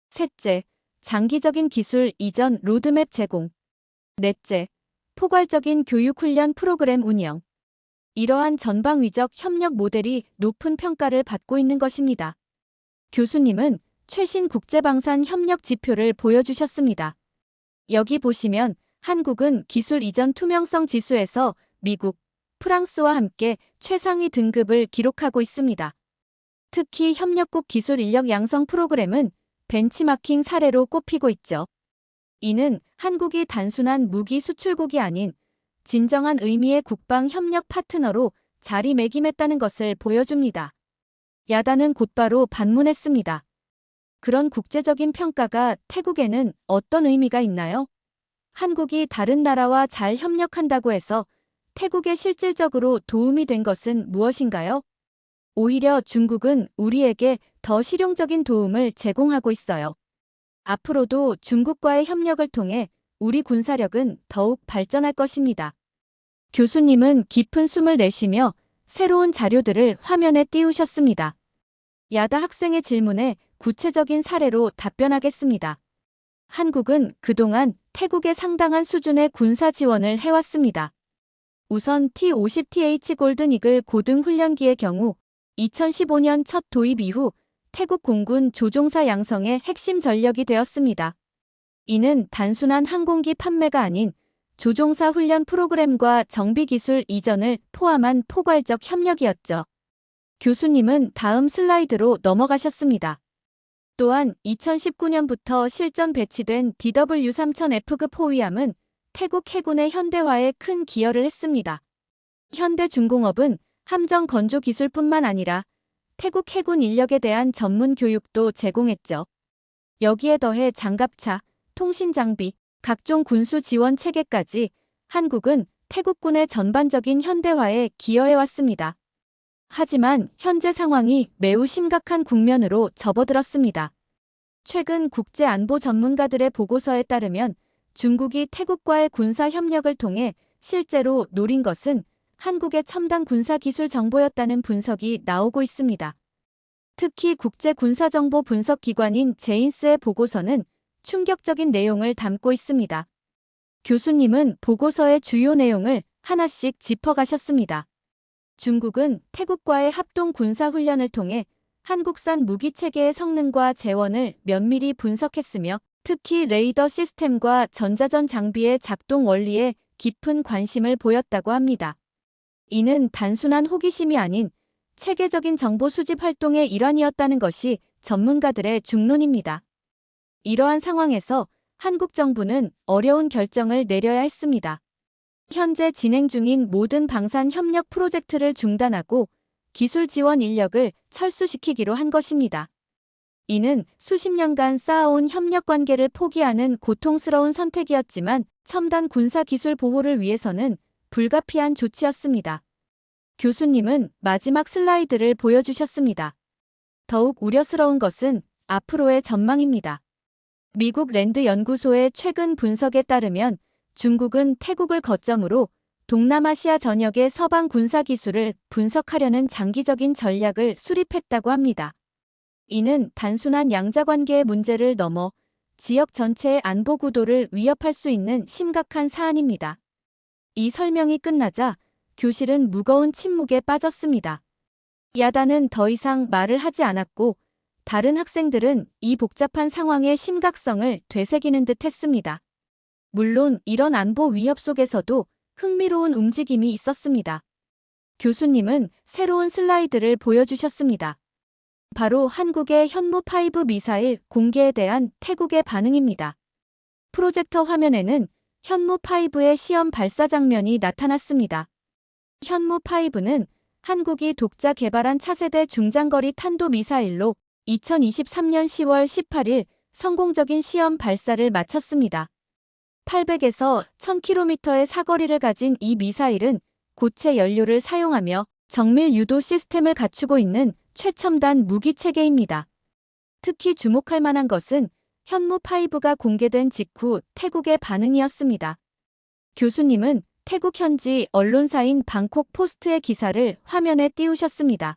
셋째, 장기적인 기술 이전 로드맵 제공. 넷째, 포괄적인 교육 훈련 프로그램 운영. 이러한 전방위적 협력 모델이 높은 평가를 받고 있는 것입니다. 교수님은 최신 국제방산 협력 지표를 보여주셨습니다. 여기 보시면 한국은 기술 이전 투명성 지수에서 미국, 프랑스와 함께 최상위 등급을 기록하고 있습니다. 특히 협력국 기술 인력 양성 프로그램은 벤치마킹 사례로 꼽히고 있죠. 이는 한국이 단순한 무기 수출국이 아닌 진정한 의미의 국방 협력 파트너로 자리매김했다는 것을 보여줍니다. 야단은 곧바로 반문했습니다. 그런 국제적인 평가가 태국에는 어떤 의미가 있나요? 한국이 다른 나라와 잘 협력한다고 해서 태국에 실질적으로 도움이 된 것은 무엇인가요? 오히려 중국은 우리에게 더 실용적인 도움을 제공하고 있어요. 앞으로도 중국과의 협력을 통해 우리 군사력은 더욱 발전할 것입니다. 교수님은 깊은 숨을 내쉬며 새로운 자료들을 화면에 띄우셨습니다. 야다 학생의 질문에 구체적인 사례로 답변하겠습니다. 한국은 그동안 태국에 상당한 수준의 군사 지원을 해왔습니다. 우선 T-50TH 골든이글 고등훈련기의 경우 2015년 첫 도입 이후 태국 공군 조종사 양성의 핵심 전력이 되었습니다. 이는 단순한 항공기 판매가 아닌 조종사 훈련 프로그램과 정비 기술 이전을 포함한 포괄적 협력이었죠. 교수님은 다음 슬라이드로 넘어가셨습니다. 또한 2019년부터 실전 배치된 DW3000F급 호위함은 태국 해군의 현대화에 큰 기여를 했습니다. 현대중공업은 함정 건조 기술뿐만 아니라 태국 해군 인력에 대한 전문 교육도 제공했죠. 여기에 더해 장갑차, 통신장비, 각종 군수 지원 체계까지 한국은 태국군의 전반적인 현대화에 기여해왔습니다. 하지만 현재 상황이 매우 심각한 국면으로 접어들었습니다. 최근 국제안보 전문가들의 보고서에 따르면 중국이 태국과의 군사 협력을 통해 실제로 노린 것은 한국의 첨단 군사기술 정보였다는 분석이 나오고 있습니다. 특히 국제군사정보 분석기관인 제인스의 보고서는 충격적인 내용을 담고 있습니다. 교수님은 보고서의 주요 내용을 하나씩 짚어가셨습니다. 중국은 태국과의 합동 군사훈련을 통해 한국산 무기체계의 성능과 재원을 면밀히 분석했으며 특히 레이더 시스템과 전자전 장비의 작동 원리에 깊은 관심을 보였다고 합니다. 이는 단순한 호기심이 아닌 체계적인 정보 수집 활동의 일환이었다는 것이 전문가들의 중론입니다. 이러한 상황에서 한국 정부는 어려운 결정을 내려야 했습니다. 현재 진행 중인 모든 방산 협력 프로젝트를 중단하고 기술 지원 인력을 철수시키기로 한 것입니다. 이는 수십 년간 쌓아온 협력 관계를 포기하는 고통스러운 선택이었지만 첨단 군사 기술 보호를 위해서는 불가피한 조치였습니다. 교수님은 마지막 슬라이드를 보여주셨습니다. 더욱 우려스러운 것은 앞으로의 전망입니다. 미국 랜드 연구소의 최근 분석에 따르면 중국은 태국을 거점으로 동남아시아 전역의 서방 군사 기술을 분석하려는 장기적인 전략을 수립했다고 합니다. 이는 단순한 양자관계의 문제를 넘어 지역 전체의 안보 구도를 위협할 수 있는 심각한 사안입니다. 이 설명이 끝나자 교실은 무거운 침묵에 빠졌습니다. 야다는 더 이상 말을 하지 않았고 다른 학생들은 이 복잡한 상황의 심각성을 되새기는 듯 했습니다. 물론 이런 안보 위협 속에서도 흥미로운 움직임이 있었습니다. 교수님은 새로운 슬라이드를 보여주셨습니다. 바로 한국의 현무5 미사일 공개에 대한 태국의 반응입니다. 프로젝터 화면에는 현무5의 시험 발사 장면이 나타났습니다. 현무5는 한국이 독자 개발한 차세대 중장거리 탄도미사일로 2023년 10월 18일 성공적인 시험 발사를 마쳤습니다. 800에서 1000km의 사거리를 가진 이 미사일은 고체 연료를 사용하며 정밀 유도 시스템을 갖추고 있는 최첨단 무기 체계입니다. 특히 주목할 만한 것은 현무5가 공개된 직후 태국의 반응이었습니다. 교수님은 태국 현지 언론사인 방콕 포스트의 기사를 화면에 띄우셨습니다.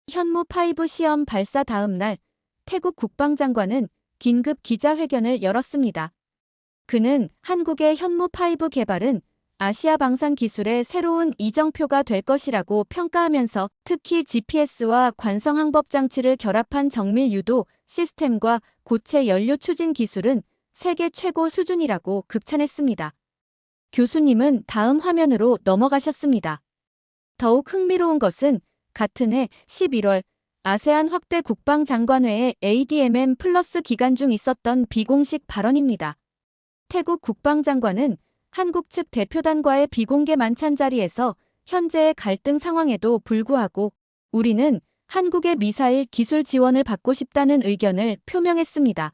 현무5 시험 발사 다음 날 태국 국방장관은 긴급 기자회견을 열었습니다. 그는 한국의 현무5 개발은 아시아 방산 기술의 새로운 이정표가 될 것이라고 평가하면서 특히 GPS와 관성 항법 장치를 결합한 정밀 유도 시스템과 고체 연료 추진 기술은 세계 최고 수준이라고 극찬했습니다. 교수님은 다음 화면으로 넘어가셨습니다. 더욱 흥미로운 것은 같은 해 11월 아세안 확대 국방장관회의 ADMM 플러스 기간 중 있었던 비공식 발언입니다. 태국 국방장관은 한국 측 대표단과의 비공개 만찬 자리에서 현재의 갈등 상황에도 불구하고 우리는 한국의 미사일 기술 지원을 받고 싶다는 의견을 표명했습니다.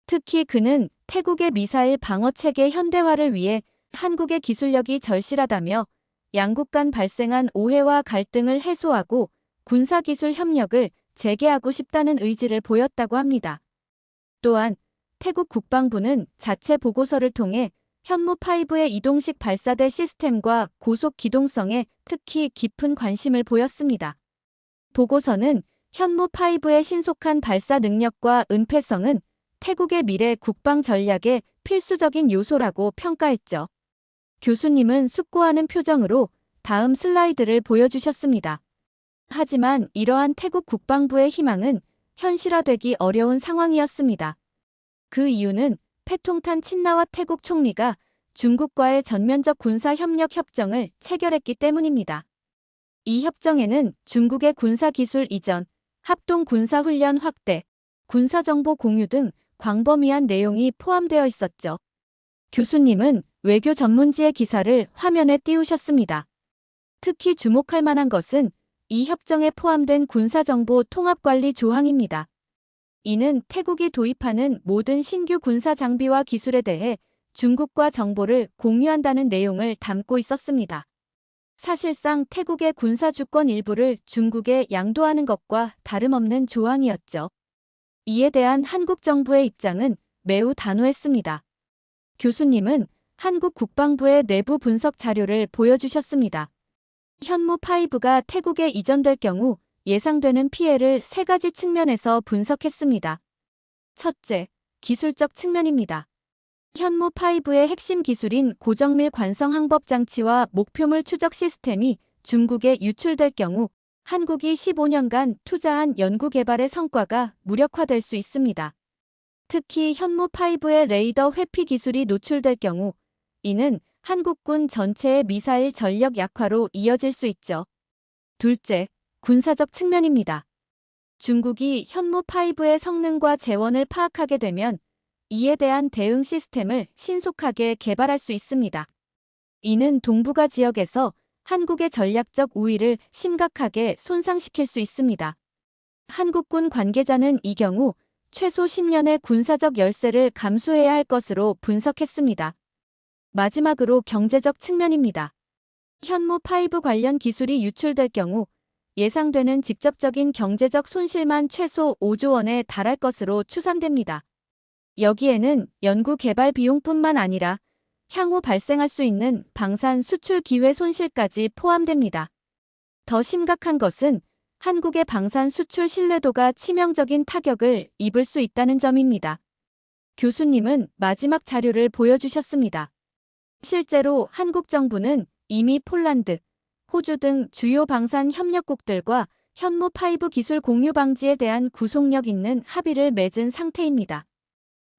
특히 그는 태국의 미사일 방어 체계 현대화를 위해 한국의 기술력이 절실하다며 양국 간 발생한 오해와 갈등을 해소하고 군사기술 협력을 재개하고 싶다는 의지를 보였다고 합니다. 또한 태국 국방부는 자체 보고서를 통해 현무5의 이동식 발사대 시스템과 고속 기동성에 특히 깊은 관심을 보였습니다. 보고서는 현무5의 신속한 발사 능력과 은폐성은 태국의 미래 국방 전략의 필수적인 요소라고 평가했죠. 교수님은 숙고하는 표정으로 다음 슬라이드를 보여주셨습니다. 하지만 이러한 태국 국방부의 희망은 현실화되기 어려운 상황이었습니다. 그 이유는 패통탄 친나와 태국 총리가 중국과의 전면적 군사협력 협정을 체결했기 때문입니다. 이 협정에는 중국의 군사기술 이전, 합동 군사훈련 확대, 군사정보 공유 등 광범위한 내용이 포함되어 있었죠. 교수님은 외교 전문지의 기사를 화면에 띄우셨습니다. 특히 주목할 만한 것은 이 협정에 포함된 군사정보 통합관리 조항입니다. 이는 태국이 도입하는 모든 신규 군사 장비와 기술에 대해 중국과 정보를 공유한다는 내용을 담고 있었습니다. 사실상 태국의 군사 주권 일부를 중국에 양도하는 것과 다름없는 조항이었죠. 이에 대한 한국 정부의 입장은 매우 단호했습니다. 교수님은 한국 국방부의 내부 분석 자료를 보여주셨습니다. 현무5가 태국에 이전될 경우 예상되는 피해를 3가지 측면에서 분석했습니다. 첫째, 기술적 측면입니다. 현무5의 핵심 기술인 고정밀 관성 항법 장치와 목표물 추적 시스템이 중국에 유출될 경우 한국이 15년간 투자한 연구개발의 성과가 무력화될 수 있습니다. 특히 현무5의 레이더 회피 기술이 노출될 경우 이는 한국군 전체의 미사일 전력 약화로 이어질 수 있죠. 둘째, 군사적 측면입니다. 중국이 현무5의 성능과 재원을 파악하게 되면 이에 대한 대응 시스템을 신속하게 개발할 수 있습니다. 이는 동북아 지역에서 한국의 전략적 우위를 심각하게 손상시킬 수 있습니다. 한국군 관계자는 이 경우 최소 10년의 군사적 열세를 감수해야 할 것으로 분석했습니다. 마지막으로 경제적 측면입니다. 현무5 관련 기술이 유출될 경우 예상되는 직접적인 경제적 손실만 최소 5조 원에 달할 것으로 추산됩니다. 여기에는 연구 개발 비용뿐만 아니라 향후 발생할 수 있는 방산 수출 기회 손실까지 포함됩니다. 더 심각한 것은 한국의 방산 수출 신뢰도가 치명적인 타격을 입을 수 있다는 점입니다. 교수님은 마지막 자료를 보여주셨습니다. 실제로 한국 정부는 이미 폴란드, 호주 등 주요 방산 협력국들과 현무5 기술 공유 방지에 대한 구속력 있는 합의를 맺은 상태입니다.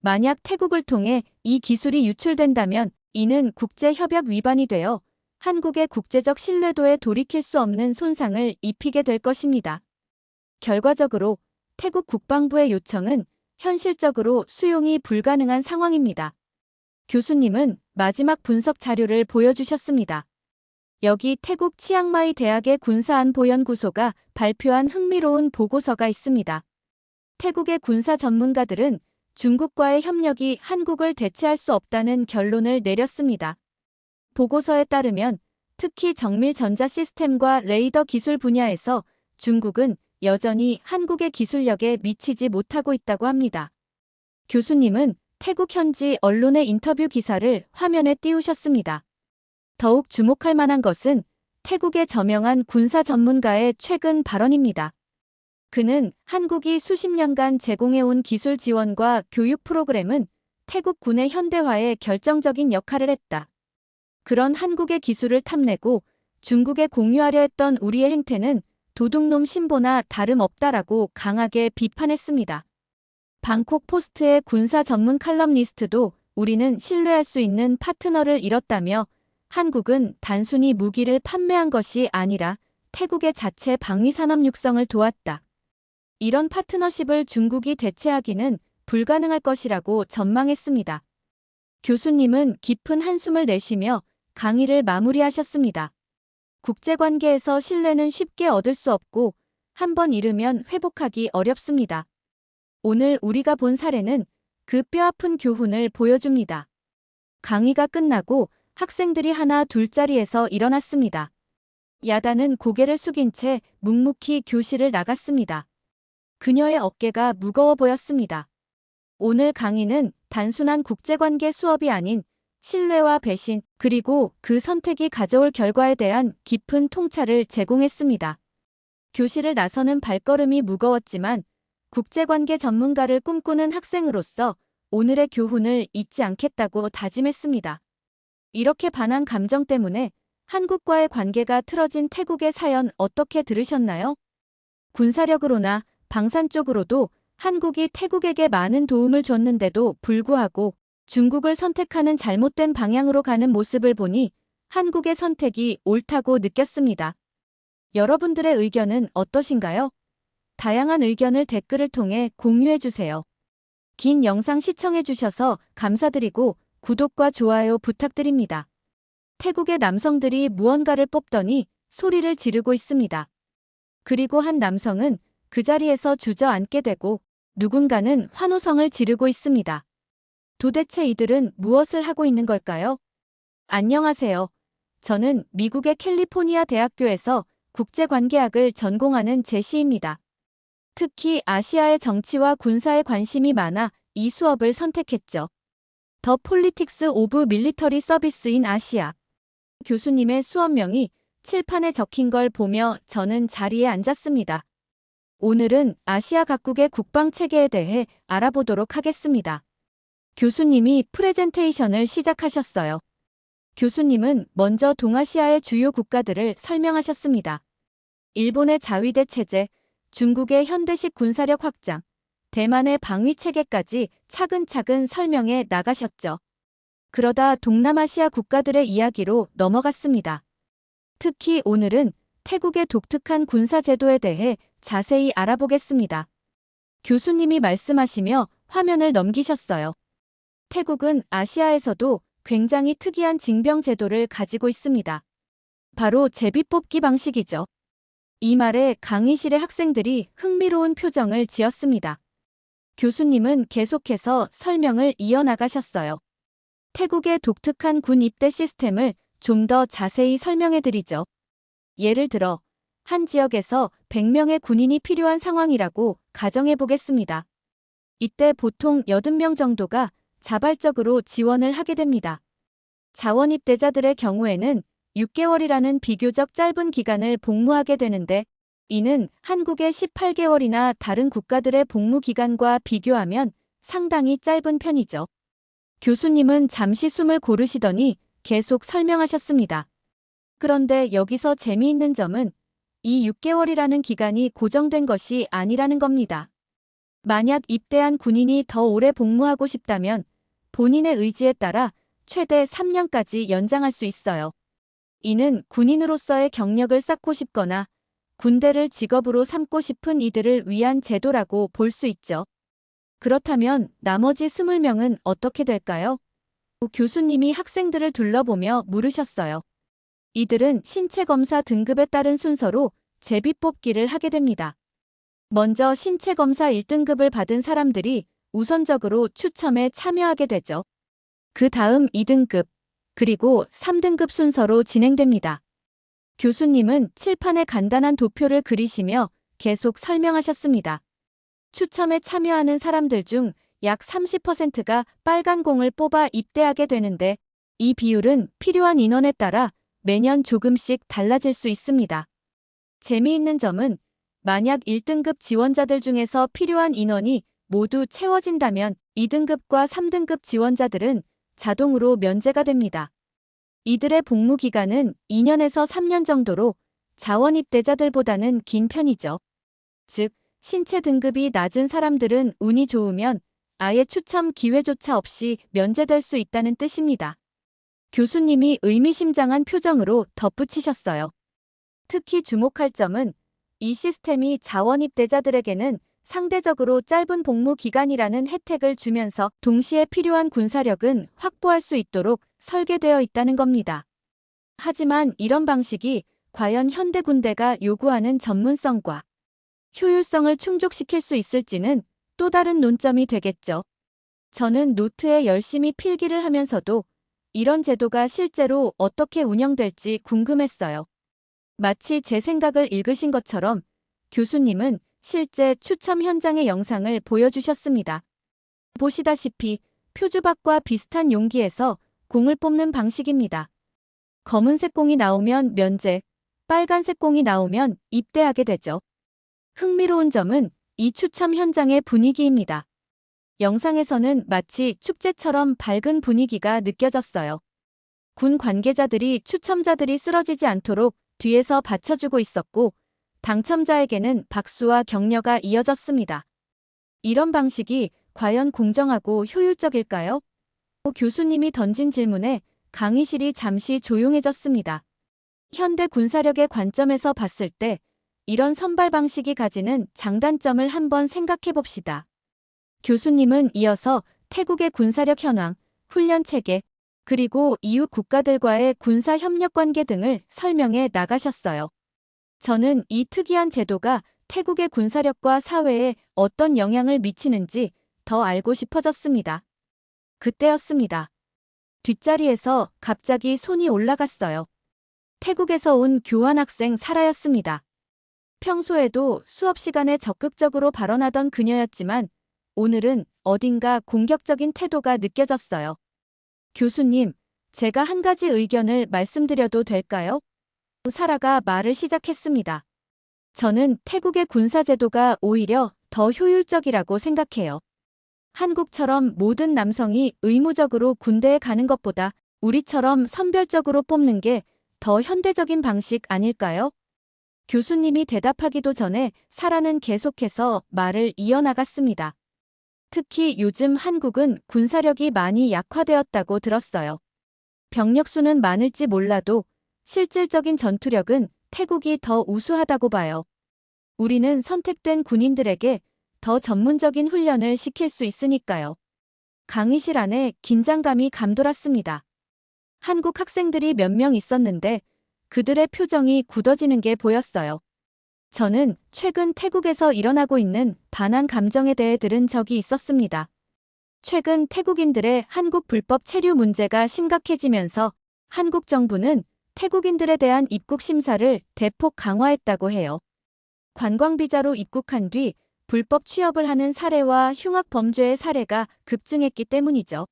만약 태국을 통해 이 기술이 유출된다면 이는 국제협약 위반이 되어 한국의 국제적 신뢰도에 돌이킬 수 없는 손상을 입히게 될 것입니다. 결과적으로 태국 국방부의 요청은 현실적으로 수용이 불가능한 상황입니다. 교수님은 마지막 분석 자료를 보여주셨습니다. 여기 태국 치앙마이 대학의 군사안보연구소가 발표한 흥미로운 보고서가 있습니다. 태국의 군사 전문가들은 중국과의 협력이 한국을 대체할 수 없다는 결론을 내렸습니다. 보고서에 따르면 특히 정밀 전자 시스템과 레이더 기술 분야에서 중국은 여전히 한국의 기술력에 미치지 못하고 있다고 합니다. 교수님은 태국 현지 언론의 인터뷰 기사를 화면에 띄우셨습니다. 더욱 주목할 만한 것은 태국의 저명한 군사 전문가의 최근 발언입니다. 그는 한국이 수십 년간 제공해온 기술 지원과 교육 프로그램은 태국 군의 현대화에 결정적인 역할을 했다. 그런 한국의 기술을 탐내고 중국에 공유하려 했던 우리의 행태는 도둑놈 신보나 다름없다라고 강하게 비판했습니다. 방콕 포스트의 군사 전문 칼럼니스트도 우리는 신뢰할 수 있는 파트너를 잃었다며 한국은 단순히 무기를 판매한 것이 아니라 태국의 자체 방위산업 육성을 도왔다. 이런 파트너십을 중국이 대체하기는 불가능할 것이라고 전망했습니다. 교수님은 깊은 한숨을 내쉬며 강의를 마무리하셨습니다. 국제관계에서 신뢰는 쉽게 얻을 수 없고 한번 잃으면 회복하기 어렵습니다. 오늘 우리가 본 사례는 그 뼈아픈 교훈을 보여줍니다. 강의가 끝나고 학생들이 하나 둘자리에서 일어났습니다. 야단은 고개를 숙인 채 묵묵히 교실을 나갔습니다. 그녀의 어깨가 무거워 보였습니다. 오늘 강의는 단순한 국제관계 수업이 아닌 신뢰와 배신, 그리고 그 선택이 가져올 결과에 대한 깊은 통찰을 제공했습니다. 교실을 나서는 발걸음이 무거웠지만 국제관계 전문가를 꿈꾸는 학생으로서 오늘의 교훈을 잊지 않겠다고 다짐했습니다. 이렇게 반한 감정 때문에 한국과의 관계가 틀어진 태국의 사연 어떻게 들으셨나요? 군사력으로나 방산 쪽으로도 한국이 태국에게 많은 도움을 줬는데도 불구하고 중국을 선택하는 잘못된 방향으로 가는 모습을 보니 한국의 선택이 옳다고 느꼈습니다. 여러분들의 의견은 어떠신가요? 다양한 의견을 댓글을 통해 공유해주세요. 긴 영상 시청해주셔서 감사드리고 구독과 좋아요 부탁드립니다. 태국의 남성들이 무언가를 뽑더니 소리를 지르고 있습니다. 그리고 한 남성은 그 자리에서 주저앉게 되고 누군가는 환호성을 지르고 있습니다. 도대체 이들은 무엇을 하고 있는 걸까요? 안녕하세요. 저는 미국의 캘리포니아 대학교에서 국제관계학을 전공하는 제시입니다. 특히 아시아의 정치와 군사에 관심이 많아 이 수업을 선택했죠. 더 폴리틱스 오브 밀리터리 서비스인 아시아. 교수님의 수업명이 칠판에 적힌 걸 보며 저는 자리에 앉았습니다. 오늘은 아시아 각국의 국방 체계에 대해 알아보도록 하겠습니다. 교수님이 프레젠테이션을 시작하셨어요. 교수님은 먼저 동아시아의 주요 국가들을 설명하셨습니다. 일본의 자위대 체제, 중국의 현대식 군사력 확장, 대만의 방위 체계까지 차근차근 설명해 나가셨죠. 그러다 동남아시아 국가들의 이야기로 넘어갔습니다. 특히 오늘은 태국의 독특한 군사 제도에 대해 자세히 알아보겠습니다. 교수님이 말씀하시며 화면을 넘기셨어요. 태국은 아시아에서도 굉장히 특이한 징병 제도를 가지고 있습니다. 바로 제비뽑기 방식이죠. 이 말에 강의실의 학생들이 흥미로운 표정을 지었습니다. 교수님은 계속해서 설명을 이어나가셨어요. 태국의 독특한 군 입대 시스템을 좀 더 자세히 설명해드리죠. 예를 들어 한 지역에서 100명의 군인이 필요한 상황이라고 가정해보겠습니다. 이때 보통 80명 정도가 자발적으로 지원을 하게 됩니다. 자원 입대자들의 경우에는 6개월이라는 비교적 짧은 기간을 복무하게 되는데 이는 한국의 18개월이나 다른 국가들의 복무 기간과 비교하면 상당히 짧은 편이죠. 교수님은 잠시 숨을 고르시더니 계속 설명하셨습니다. 그런데 여기서 재미있는 점은 이 6개월이라는 기간이 고정된 것이 아니라는 겁니다. 만약 입대한 군인이 더 오래 복무하고 싶다면 본인의 의지에 따라 최대 3년까지 연장할 수 있어요. 이는 군인으로서의 경력을 쌓고 싶거나 군대를 직업으로 삼고 싶은 이들을 위한 제도라고 볼 수 있죠. 그렇다면 나머지 20명은 어떻게 될까요? 교수님이 학생들을 둘러보며 물으셨어요. 이들은 신체 검사 등급에 따른 순서로 제비뽑기를 하게 됩니다. 먼저 신체 검사 1등급을 받은 사람들이 우선적으로 추첨에 참여하게 되죠. 그 다음 2등급, 그리고 3등급 순서로 진행됩니다. 교수님은 칠판에 간단한 도표를 그리시며 계속 설명하셨습니다. 추첨에 참여하는 사람들 중 약 30%가 빨간 공을 뽑아 입대하게 되는데 이 비율은 필요한 인원에 따라 매년 조금씩 달라질 수 있습니다. 재미있는 점은 만약 1등급 지원자들 중에서 필요한 인원이 모두 채워진다면 2등급과 3등급 지원자들은 자동으로 면제가 됩니다. 이들의 복무 기간은 2년에서 3년 정도로 자원 입대자들보다는 긴 편이죠. 즉, 신체 등급이 낮은 사람들은 운이 좋으면 아예 추첨 기회조차 없이 면제될 수 있다는 뜻입니다. 교수님이 의미심장한 표정으로 덧붙이셨어요. 특히 주목할 점은 이 시스템이 자원 입대자들에게는 상대적으로 짧은 복무 기간이라는 혜택을 주면서 동시에 필요한 군사력은 확보할 수 있도록 설계되어 있다는 겁니다. 하지만 이런 방식이 과연 현대 군대가 요구하는 전문성과 효율성을 충족시킬 수 있을지는 또 다른 논점이 되겠죠. 저는 노트에 열심히 필기를 하면서도 이런 제도가 실제로 어떻게 운영될지 궁금했어요. 마치 제 생각을 읽으신 것처럼 교수님은 실제 추첨 현장의 영상을 보여주셨습니다. 보시다시피 표주박과 비슷한 용기에서 공을 뽑는 방식입니다. 검은색 공이 나오면 면제, 빨간색 공이 나오면 입대하게 되죠. 흥미로운 점은 이 추첨 현장의 분위기입니다. 영상에서는 마치 축제처럼 밝은 분위기가 느껴졌어요. 군 관계자들이 추첨자들이 쓰러지지 않도록 뒤에서 받쳐주고 있었고, 당첨자에게는 박수와 격려가 이어졌습니다. 이런 방식이 과연 공정하고 효율적일까요? 교수님이 던진 질문에 강의실이 잠시 조용해졌습니다. 현대 군사력의 관점에서 봤을 때 이런 선발 방식이 가지는 장단점을 한번 생각해 봅시다. 교수님은 이어서 태국의 군사력 현황, 훈련 체계, 그리고 이웃 국가들과의 군사 협력 관계 등을 설명해 나가셨어요. 저는 이 특이한 제도가 태국의 군사력과 사회에 어떤 영향을 미치는지 더 알고 싶어졌습니다. 그때였습니다. 뒷자리에서 갑자기 손이 올라갔어요. 태국에서 온 교환학생 사라였습니다. 평소에도 수업 시간에 적극적으로 발언하던 그녀였지만 오늘은 어딘가 공격적인 태도가 느껴졌어요. 교수님, 제가 한 가지 의견을 말씀드려도 될까요? 사라가 말을 시작했습니다. 저는 태국의 군사제도가 오히려 더 효율적이라고 생각해요. 한국처럼 모든 남성이 의무적으로 군대에 가는 것보다 우리처럼 선별적으로 뽑는 게 더 현대적인 방식 아닐까요? 교수님이 대답하기도 전에 사라는 계속해서 말을 이어나갔습니다. 특히 요즘 한국은 군사력이 많이 약화되었다고 들었어요. 병력 수는 많을지 몰라도 실질적인 전투력은 태국이 더 우수하다고 봐요. 우리는 선택된 군인들에게 더 전문적인 훈련을 시킬 수 있으니까요. 강의실 안에 긴장감이 감돌았습니다. 한국 학생들이 몇 명 있었는데 그들의 표정이 굳어지는 게 보였어요. 저는 최근 태국에서 일어나고 있는 반한 감정에 대해 들은 적이 있었습니다. 최근 태국인들의 한국 불법 체류 문제가 심각해지면서 한국 정부는 태국인들에 대한 입국 심사를 대폭 강화했다고 해요. 관광비자로 입국한 뒤 불법 취업을 하는 사례와 흉악 범죄의 사례가 급증했기 때문이죠.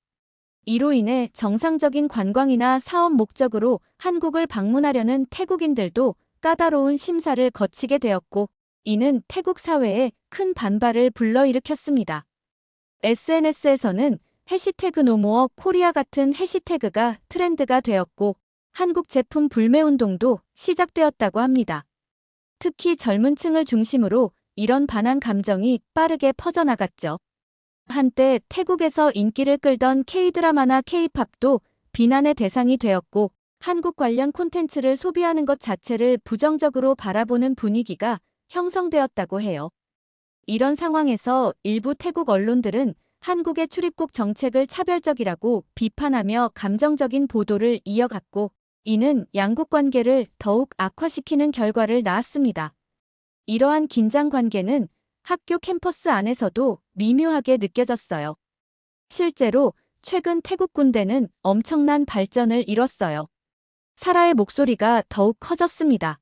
이로 인해 정상적인 관광이나 사업 목적으로 한국을 방문하려는 태국인들도 까다로운 심사를 거치게 되었고, 이는 태국 사회에 큰 반발을 불러일으켰습니다. SNS에서는 해시태그 노모어 코리아 같은 해시태그가 트렌드가 되었고, 한국 제품 불매 운동도 시작되었다고 합니다. 특히 젊은 층을 중심으로 이런 반한 감정이 빠르게 퍼져나갔죠. 한때 태국에서 인기를 끌던 K-드라마나 K-팝도 비난의 대상이 되었고, 한국 관련 콘텐츠를 소비하는 것 자체를 부정적으로 바라보는 분위기가 형성되었다고 해요. 이런 상황에서 일부 태국 언론들은 한국의 출입국 정책을 차별적이라고 비판하며 감정적인 보도를 이어갔고, 이는 양국 관계를 더욱 악화시키는 결과를 낳았습니다. 이러한 긴장 관계는 학교 캠퍼스 안에서도 미묘하게 느껴졌어요. 실제로 최근 태국 군대는 엄청난 발전을 이뤘어요. 사라의 목소리가 더욱 커졌습니다.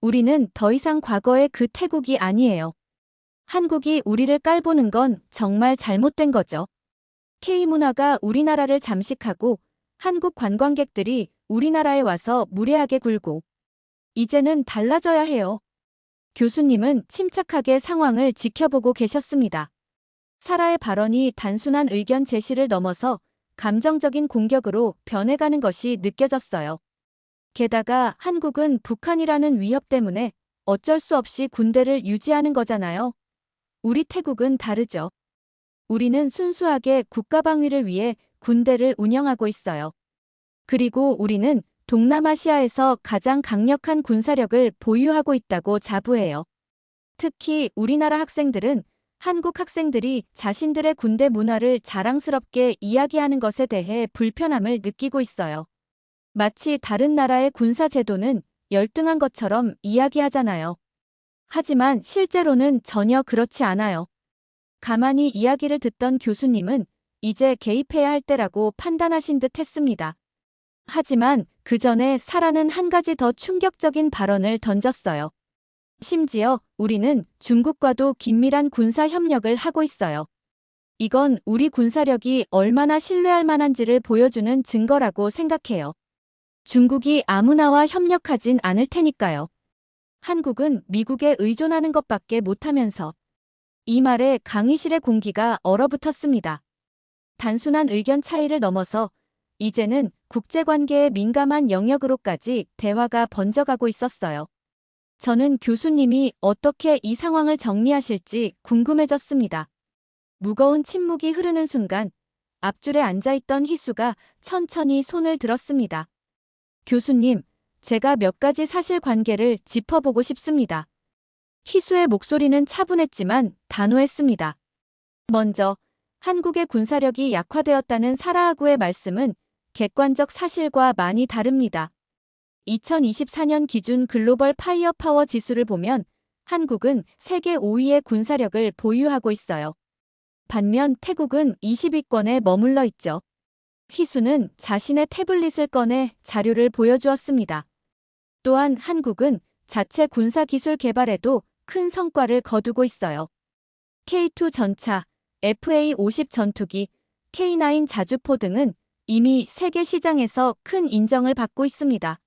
우리는 더 이상 과거의 그 태국이 아니에요. 한국이 우리를 깔보는 건 정말 잘못된 거죠. K문화가 우리나라를 잠식하고 한국 관광객들이 우리나라에 와서 무례하게 굴고 이제는 달라져야 해요. 교수님은 침착하게 상황을 지켜보고 계셨습니다. 사라의 발언이 단순한 의견 제시를 넘어서 감정적인 공격으로 변해가는 것이 느껴졌어요. 게다가 한국은 북한이라는 위협 때문에 어쩔 수 없이 군대를 유지하는 거잖아요. 우리 태국은 다르죠. 우리는 순수하게 국가방위를 위해 군대를 운영하고 있어요. 그리고 우리는 동남아시아에서 가장 강력한 군사력을 보유하고 있다고 자부해요. 특히 우리나라 학생들은 한국 학생들이 자신들의 군대 문화를 자랑스럽게 이야기하는 것에 대해 불편함을 느끼고 있어요. 마치 다른 나라의 군사 제도는 열등한 것처럼 이야기하잖아요. 하지만 실제로는 전혀 그렇지 않아요. 가만히 이야기를 듣던 교수님은 이제 개입해야 할 때라고 판단하신 듯 했습니다. 하지만 그 전에 사라는 한 가지 더 충격적인 발언을 던졌어요. 심지어 우리는 중국과도 긴밀한 군사 협력을 하고 있어요. 이건 우리 군사력이 얼마나 신뢰할 만한지를 보여주는 증거라고 생각해요. 중국이 아무나와 협력하진 않을 테니까요. 한국은 미국에 의존하는 것밖에 못하면서. 이 말에 강의실의 공기가 얼어붙었습니다. 단순한 의견 차이를 넘어서 이제는 국제관계에 민감한 영역으로까지 대화가 번져가고 있었어요. 저는 교수님이 어떻게 이 상황을 정리하실지 궁금해졌습니다. 무거운 침묵이 흐르는 순간 앞줄에 앉아있던 희수가 천천히 손을 들었습니다. 교수님, 제가 몇 가지 사실관계를 짚어보고 싶습니다. 희수의 목소리는 차분했지만 단호했습니다. 먼저, 한국의 군사력이 약화되었다는 사라하구의 말씀은 객관적 사실과 많이 다릅니다. 2024년 기준 글로벌 파이어파워 지수를 보면 한국은 세계 5위의 군사력을 보유하고 있어요. 반면 태국은 20위권에 머물러 있죠. 희수는 자신의 태블릿을 꺼내 자료를 보여주었습니다. 또한 한국은 자체 군사기술 개발에도 큰 성과를 거두고 있어요. K2 전차, FA-50 전투기, K9 자주포 등은 이미 세계 시장에서 큰 인정을 받고 있습니다.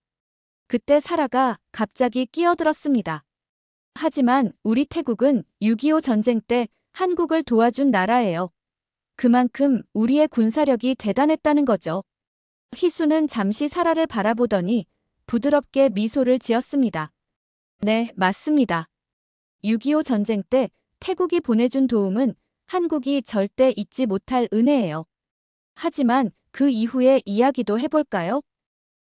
그때 사라가 갑자기 끼어들었습니다. 하지만 우리 태국은 6.25 전쟁 때 한국을 도와준 나라예요. 그만큼 우리의 군사력이 대단했다는 거죠. 희수는 잠시 사라를 바라보더니 부드럽게 미소를 지었습니다. 네, 맞습니다. 6.25 전쟁 때 태국이 보내준 도움은 한국이 절대 잊지 못할 은혜예요. 하지만 그 이후의 이야기도 해볼까요?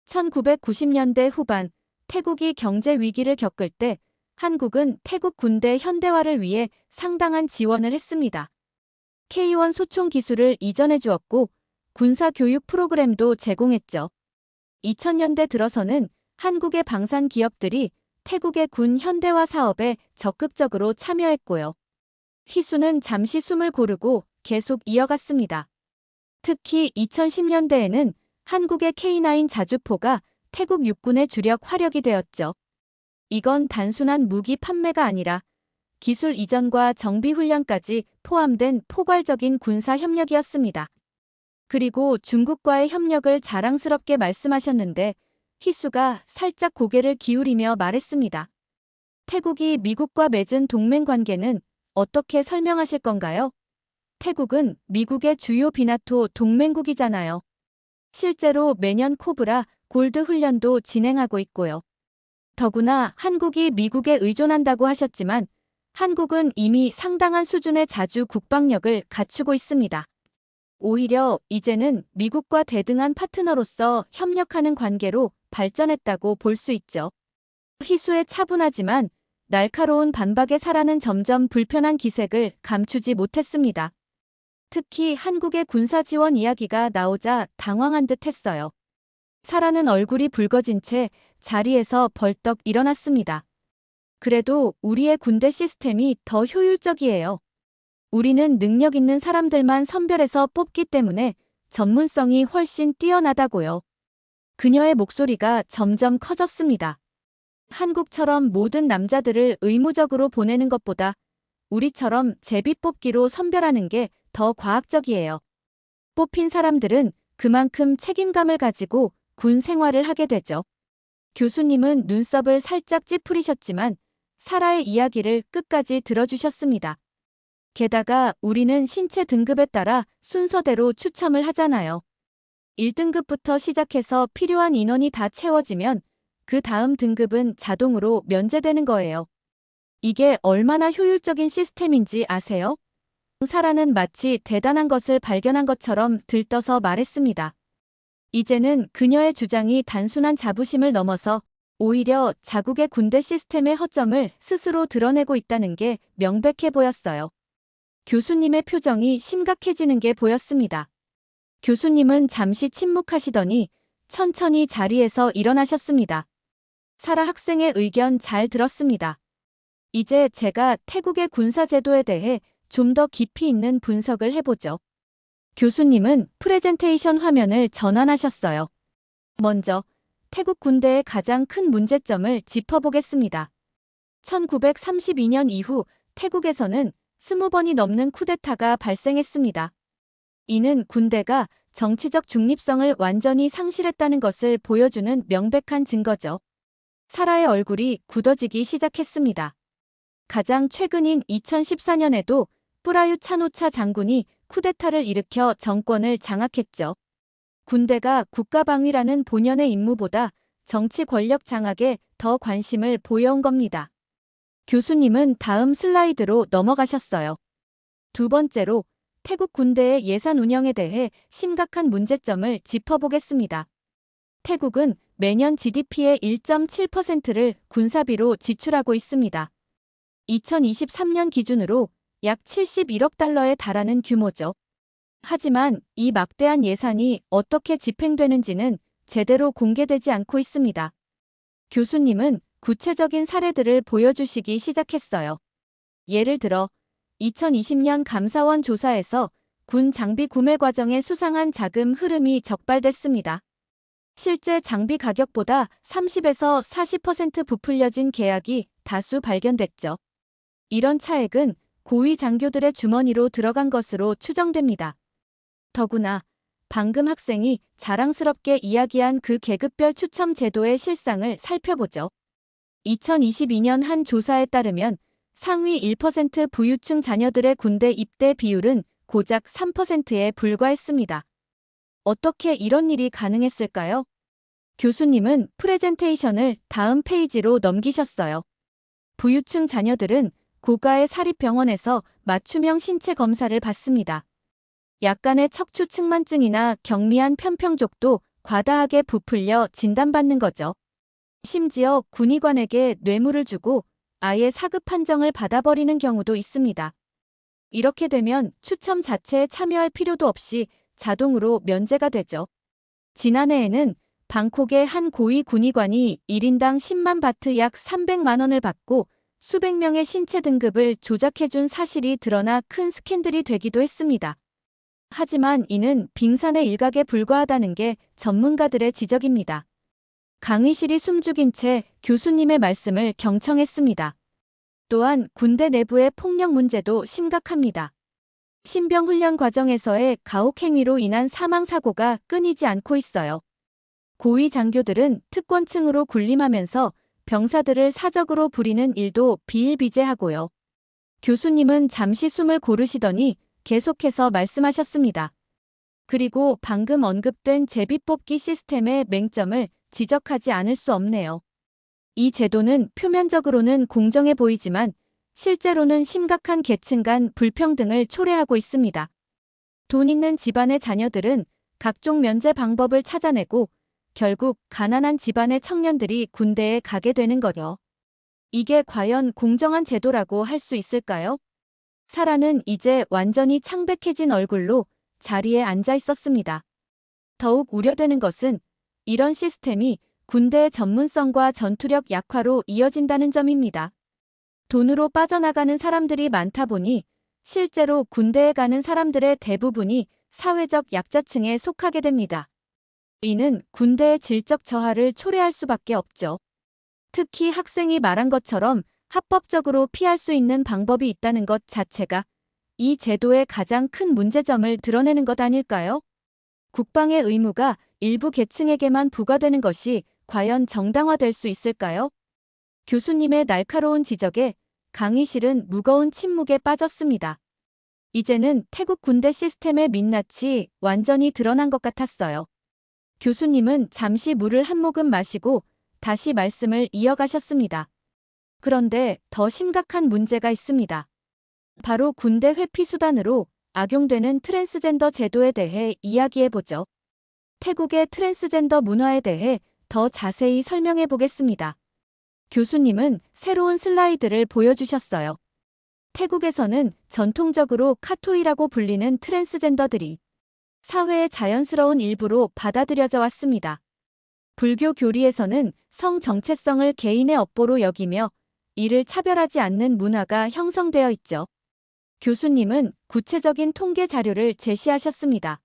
1990년대 후반 태국이 경제 위기를 겪을 때 한국은 태국 군대 현대화를 위해 상당한 지원을 했습니다. K1 소총 기술을 이전해 주었고 군사 교육 프로그램도 제공했죠. 2000년대 들어서는 한국의 방산 기업들이 태국의 군 현대화 사업에 적극적으로 참여했고요. 희수는 잠시 숨을 고르고 계속 이어갔습니다. 특히 2010년대에는 한국의 K9 자주포가 태국 육군의 주력 화력이 되었죠. 이건 단순한 무기 판매가 아니라 기술 이전과 정비 훈련까지 포함된 포괄적인 군사 협력이었습니다. 그리고 중국과의 협력을 자랑스럽게 말씀하셨는데 희수가 살짝 고개를 기울이며 말했습니다. 태국이 미국과 맺은 동맹 관계는 어떻게 설명하실 건가요? 태국은 미국의 주요 비나토 동맹국이잖아요. 실제로 매년 코브라, 골드 훈련도 진행하고 있고요. 더구나 한국이 미국에 의존한다고 하셨지만 한국은 이미 상당한 수준의 자주 국방력을 갖추고 있습니다. 오히려 이제는 미국과 대등한 파트너로서 협력하는 관계로 발전했다고 볼 수 있죠. 희수의 차분하지만 날카로운 반박에 사라는 점점 불편한 기색을 감추지 못했습니다. 특히 한국의 군사 지원 이야기가 나오자 당황한 듯 했어요. 사라는 얼굴이 붉어진 채 자리에서 벌떡 일어났습니다. 그래도 우리의 군대 시스템이 더 효율적이에요. 우리는 능력 있는 사람들만 선별해서 뽑기 때문에 전문성이 훨씬 뛰어나다고요. 그녀의 목소리가 점점 커졌습니다. 한국처럼 모든 남자들을 의무적으로 보내는 것보다 우리처럼 제비뽑기로 선별하는 게 더 과학적이에요. 뽑힌 사람들은 그만큼 책임감을 가지고 군 생활을 하게 되죠. 교수님은 눈썹을 살짝 찌푸리셨지만 사라의 이야기를 끝까지 들어주셨습니다. 게다가 우리는 신체 등급에 따라 순서대로 추첨을 하잖아요. 1등급부터 시작해서 필요한 인원이 다 채워지면 그 다음 등급은 자동으로 면제되는 거예요. 이게 얼마나 효율적인 시스템인지 아세요? 사라는 마치 대단한 것을 발견한 것처럼 들떠서 말했습니다. 이제는 그녀의 주장이 단순한 자부심을 넘어서 오히려 자국의 군대 시스템의 허점을 스스로 드러내고 있다는 게 명백해 보였어요. 교수님의 표정이 심각해지는 게 보였습니다. 교수님은 잠시 침묵하시더니 천천히 자리에서 일어나셨습니다. 사라 학생의 의견 잘 들었습니다. 이제 제가 태국의 군사제도에 대해 좀 더 깊이 있는 분석을 해보죠. 교수님은 프레젠테이션 화면을 전환하셨어요. 먼저 태국 군대의 가장 큰 문제점을 짚어보겠습니다. 1932년 이후 태국에서는 20번이 넘는 쿠데타가 발생했습니다. 이는 군대가 정치적 중립성을 완전히 상실했다는 것을 보여주는 명백한 증거죠. 사라의 얼굴이 굳어지기 시작했습니다. 가장 최근인 2014년에도 뿌라유 차노차 장군이 쿠데타를 일으켜 정권을 장악했죠. 군대가 국가방위라는 본연의 임무보다 정치 권력 장악에 더 관심을 보여온 겁니다. 교수님은 다음 슬라이드로 넘어가셨어요. 두 번째로 태국 군대의 예산 운영에 대해 심각한 문제점을 짚어보겠습니다. 태국은 매년 GDP의 1.7%를 군사비로 지출하고 있습니다. 2023년 기준으로 약 71억 달러에 달하는 규모죠. 하지만 이 막대한 예산이 어떻게 집행되는지는 제대로 공개되지 않고 있습니다. 교수님은 구체적인 사례들을 보여주시기 시작했어요. 예를 들어 2020년 감사원 조사에서 군 장비 구매 과정에 수상한 자금 흐름이 적발됐습니다. 실제 장비 가격보다 30에서 40% 부풀려진 계약이 다수 발견됐죠. 이런 차액은 고위 장교들의 주머니로 들어간 것으로 추정됩니다. 더구나 방금 학생이 자랑스럽게 이야기한 그 계급별 추첨 제도의 실상을 살펴보죠. 2022년 한 조사에 따르면 상위 1% 부유층 자녀들의 군대 입대 비율은 고작 3%에 불과했습니다. 어떻게 이런 일이 가능했을까요? 교수님은 프레젠테이션을 다음 페이지로 넘기셨어요. 부유층 자녀들은 고가의 사립병원에서 맞춤형 신체 검사를 받습니다. 약간의 척추 측만증이나 경미한 편평족도 과다하게 부풀려 진단받는 거죠. 심지어 군의관에게 뇌물을 주고 아예 사급 판정을 받아버리는 경우도 있습니다. 이렇게 되면 추첨 자체에 참여할 필요도 없이 자동으로 면제가 되죠. 지난해에는 방콕의 한 고위 군의관이 1인당 10만 바트 약 300만 원을 받고 수백 명의 신체 등급을 조작해준 사실이 드러나 큰 스캔들이 되기도 했습니다. 하지만 이는 빙산의 일각에 불과하다는 게 전문가들의 지적입니다. 강의실이 숨죽인 채 교수님의 말씀을 경청했습니다. 또한 군대 내부의 폭력 문제도 심각합니다. 신병 훈련 과정에서의 가혹행위로 인한 사망사고가 끊이지 않고 있어요. 고위 장교들은 특권층으로 군림하면서 병사들을 사적으로 부리는 일도 비일비재하고요. 교수님은 잠시 숨을 고르시더니 계속해서 말씀하셨습니다. 그리고 방금 언급된 제비뽑기 시스템의 맹점을 지적하지 않을 수 없네요. 이 제도는 표면적으로는 공정해 보이지만 실제로는 심각한 계층 간 불평등을 초래하고 있습니다. 돈 있는 집안의 자녀들은 각종 면제 방법을 찾아내고 결국 가난한 집안의 청년들이 군대에 가게 되는 거죠. 이게 과연 공정한 제도라고 할 수 있을까요? 사라는 이제 완전히 창백해진 얼굴로 자리에 앉아 있었습니다. 더욱 우려되는 것은 이런 시스템이 군대의 전문성과 전투력 약화로 이어진다는 점입니다. 돈으로 빠져나가는 사람들이 많다 보니 실제로 군대에 가는 사람들의 대부분이 사회적 약자층에 속하게 됩니다. 이는 군대의 질적 저하를 초래할 수밖에 없죠. 특히 학생이 말한 것처럼 합법적으로 피할 수 있는 방법이 있다는 것 자체가 이 제도의 가장 큰 문제점을 드러내는 것 아닐까요? 국방의 의무가 일부 계층에게만 부과되는 것이 과연 정당화될 수 있을까요? 교수님의 날카로운 지적에 강의실은 무거운 침묵에 빠졌습니다. 이제는 태국 군대 시스템의 민낯이 완전히 드러난 것 같았어요. 교수님은 잠시 물을 한 모금 마시고 다시 말씀을 이어가셨습니다. 그런데 더 심각한 문제가 있습니다. 바로 군대 회피 수단으로 악용되는 트랜스젠더 제도에 대해 이야기해보죠. 태국의 트랜스젠더 문화에 대해 더 자세히 설명해 보겠습니다. 교수님은 새로운 슬라이드를 보여주셨어요. 태국에서는 전통적으로 카토이라고 불리는 트랜스젠더들이 사회의 자연스러운 일부로 받아들여져 왔습니다. 불교 교리에서는 성 정체성을 개인의 업보로 여기며 이를 차별하지 않는 문화가 형성되어 있죠. 교수님은 구체적인 통계 자료를 제시하셨습니다.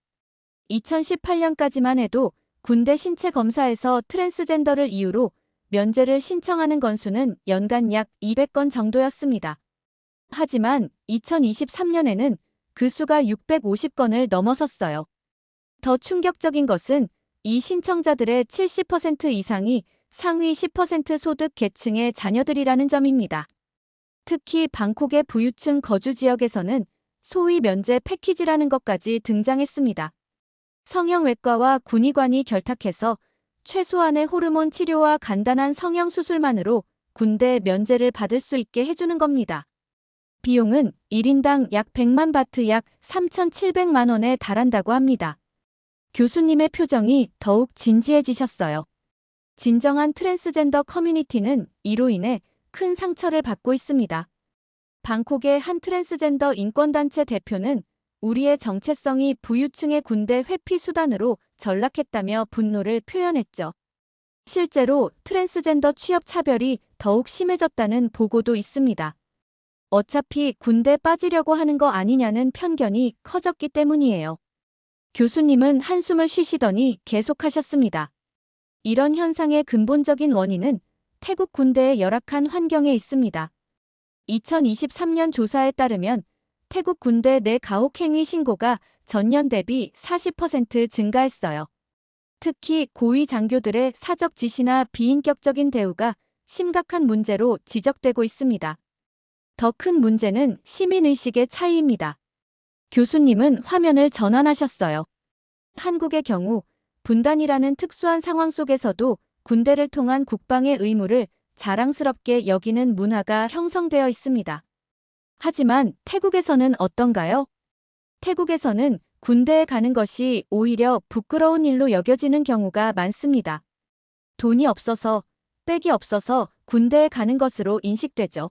2018년까지만 해도 군대 신체 검사에서 트랜스젠더를 이유로 면제를 신청하는 건수는 연간 약 200건 정도였습니다. 하지만 2023년에는 그 수가 650건을 넘어섰어요. 더 충격적인 것은 이 신청자들의 70% 이상이 상위 10% 소득 계층의 자녀들이라는 점입니다. 특히 방콕의 부유층 거주 지역에서는 소위 면제 패키지라는 것까지 등장했습니다. 성형외과와 군의관이 결탁해서 최소한의 호르몬 치료와 간단한 성형 수술만으로 군대 면제를 받을 수 있게 해주는 겁니다. 비용은 1인당 약 100만 바트 약 3,700만 원에 달한다고 합니다. 교수님의 표정이 더욱 진지해지셨어요. 진정한 트랜스젠더 커뮤니티는 이로 인해 큰 상처를 받고 있습니다. 방콕의 한 트랜스젠더 인권단체 대표는 우리의 정체성이 부유층의 군대 회피 수단으로 전락했다며 분노를 표현했죠. 실제로 트랜스젠더 취업 차별이 더욱 심해졌다는 보고도 있습니다. 어차피 군대 빠지려고 하는 거 아니냐는 편견이 커졌기 때문이에요. 교수님은 한숨을 쉬시더니 계속하셨습니다. 이런 현상의 근본적인 원인은 태국 군대의 열악한 환경에 있습니다. 2023년 조사에 따르면 태국 군대 내 가혹행위 신고가 전년 대비 40% 증가했어요. 특히 고위 장교들의 사적 지시나 비인격적인 대우가 심각한 문제로 지적되고 있습니다. 더 큰 문제는 시민의식의 차이입니다. 교수님은 화면을 전환하셨어요. 한국의 경우 분단이라는 특수한 상황 속에서도 군대를 통한 국방의 의무를 자랑스럽게 여기는 문화가 형성되어 있습니다. 하지만 태국에서는 어떤가요? 태국에서는 군대에 가는 것이 오히려 부끄러운 일로 여겨지는 경우가 많습니다. 돈이 없어서, 백이 없어서 군대에 가는 것으로 인식되죠.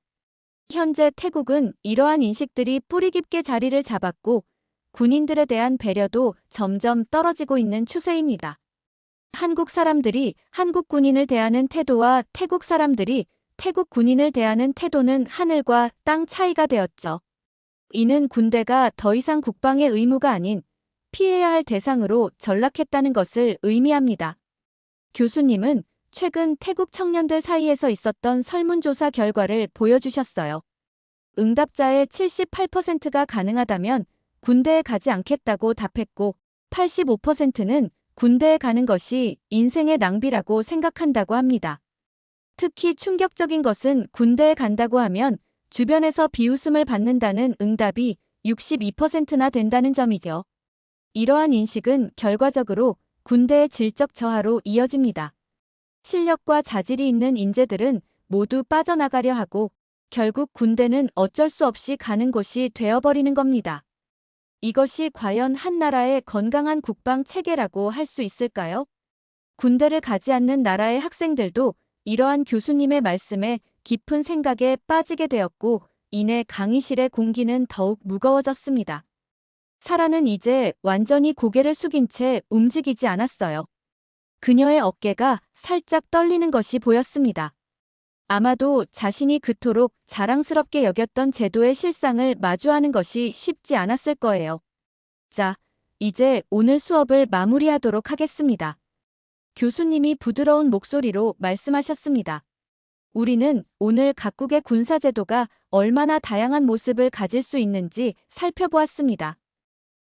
현재 태국은 이러한 인식들이 뿌리 깊게 자리를 잡았고 군인들에 대한 배려도 점점 떨어지고 있는 추세입니다. 한국 사람들이 한국 군인을 대하는 태도와 태국 사람들이 태국 군인을 대하는 태도는 하늘과 땅 차이가 되었죠. 이는 군대가 더 이상 국방의 의무가 아닌 피해야 할 대상으로 전락했다는 것을 의미합니다. 교수님은 최근 태국 청년들 사이에서 있었던 설문조사 결과를 보여주셨어요. 응답자의 78%가 가능하다면 군대에 가지 않겠다고 답했고 85%는 군대에 가는 것이 인생의 낭비라고 생각한다고 합니다. 특히 충격적인 것은 군대에 간다고 하면 주변에서 비웃음을 받는다는 응답이 62%나 된다는 점이죠. 이러한 인식은 결과적으로 군대의 질적 저하로 이어집니다. 실력과 자질이 있는 인재들은 모두 빠져나가려 하고 결국 군대는 어쩔 수 없이 가는 곳이 되어버리는 겁니다. 이것이 과연 한 나라의 건강한 국방 체계라고 할 수 있을까요? 군대를 가지 않는 나라의 학생들도 이러한 교수님의 말씀에 깊은 생각에 빠지게 되었고 이내 강의실의 공기는 더욱 무거워졌습니다. 사라는 이제 완전히 고개를 숙인 채 움직이지 않았어요. 그녀의 어깨가 살짝 떨리는 것이 보였습니다. 아마도 자신이 그토록 자랑스럽게 여겼던 제도의 실상을 마주하는 것이 쉽지 않았을 거예요. 자, 이제 오늘 수업을 마무리하도록 하겠습니다. 교수님이 부드러운 목소리로 말씀하셨습니다. 우리는 오늘 각국의 군사제도가 얼마나 다양한 모습을 가질 수 있는지 살펴보았습니다.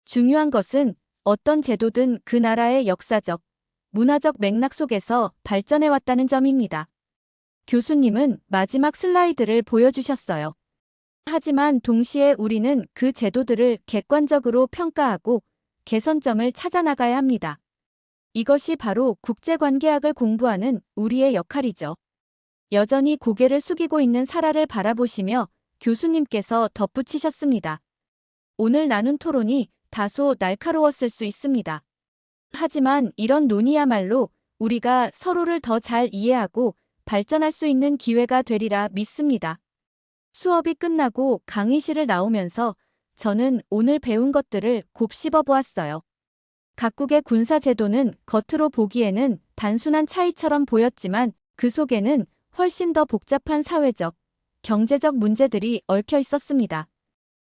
중요한 것은 어떤 제도든 그 나라의 역사적, 문화적 맥락 속에서 발전해왔다는 점입니다. 교수님은 마지막 슬라이드를 보여주셨어요. 하지만 동시에 우리는 그 제도들을 객관적으로 평가하고 개선점을 찾아나가야 합니다. 이것이 바로 국제관계학을 공부하는 우리의 역할이죠. 여전히 고개를 숙이고 있는 사라를 바라보시며 교수님께서 덧붙이셨습니다. 오늘 나눈 토론이 다소 날카로웠을 수 있습니다. 하지만 이런 논의야말로 우리가 서로를 더 잘 이해하고 발전할 수 있는 기회가 되리라 믿습니다. 수업이 끝나고 강의실을 나오면서 저는 오늘 배운 것들을 곱씹어 보았어요. 각국의 군사제도는 겉으로 보기에는 단순한 차이처럼 보였지만 그 속에는 훨씬 더 복잡한 사회적, 경제적 문제들이 얽혀 있었습니다.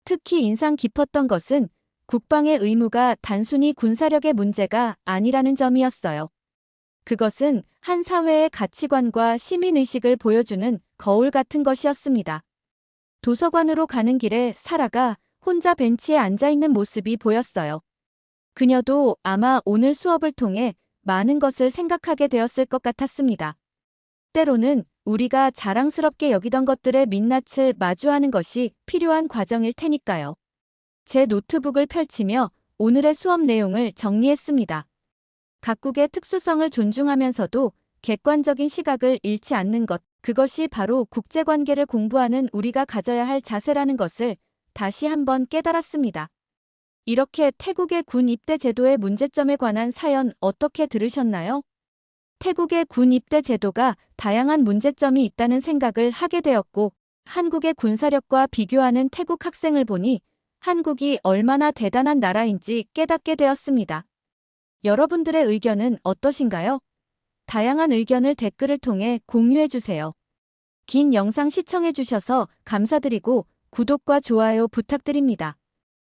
특히 인상 깊었던 것은 국방의 의무가 단순히 군사력의 문제가 아니라는 점이었어요. 그것은 한 사회의 가치관과 시민의식을 보여주는 거울 같은 것이었습니다. 도서관으로 가는 길에 사라가 혼자 벤치에 앉아 있는 모습이 보였어요. 그녀도 아마 오늘 수업을 통해 많은 것을 생각하게 되었을 것 같았습니다. 때로는 우리가 자랑스럽게 여기던 것들의 민낯을 마주하는 것이 필요한 과정일 테니까요. 제 노트북을 펼치며 오늘의 수업 내용을 정리했습니다. 각국의 특수성을 존중하면서도 객관적인 시각을 잃지 않는 것, 그것이 바로 국제관계를 공부하는 우리가 가져야 할 자세라는 것을 다시 한번 깨달았습니다. 이렇게 태국의 군 입대 제도의 문제점에 관한 사연 어떻게 들으셨나요? 태국의 군 입대 제도가 다양한 문제점이 있다는 생각을 하게 되었고, 한국의 군사력과 비교하는 태국 학생을 보니 한국이 얼마나 대단한 나라인지 깨닫게 되었습니다. 여러분들의 의견은 어떠신가요? 다양한 의견을 댓글을 통해 공유해 주세요. 긴 영상 시청해 주셔서 감사드리고 구독과 좋아요 부탁드립니다.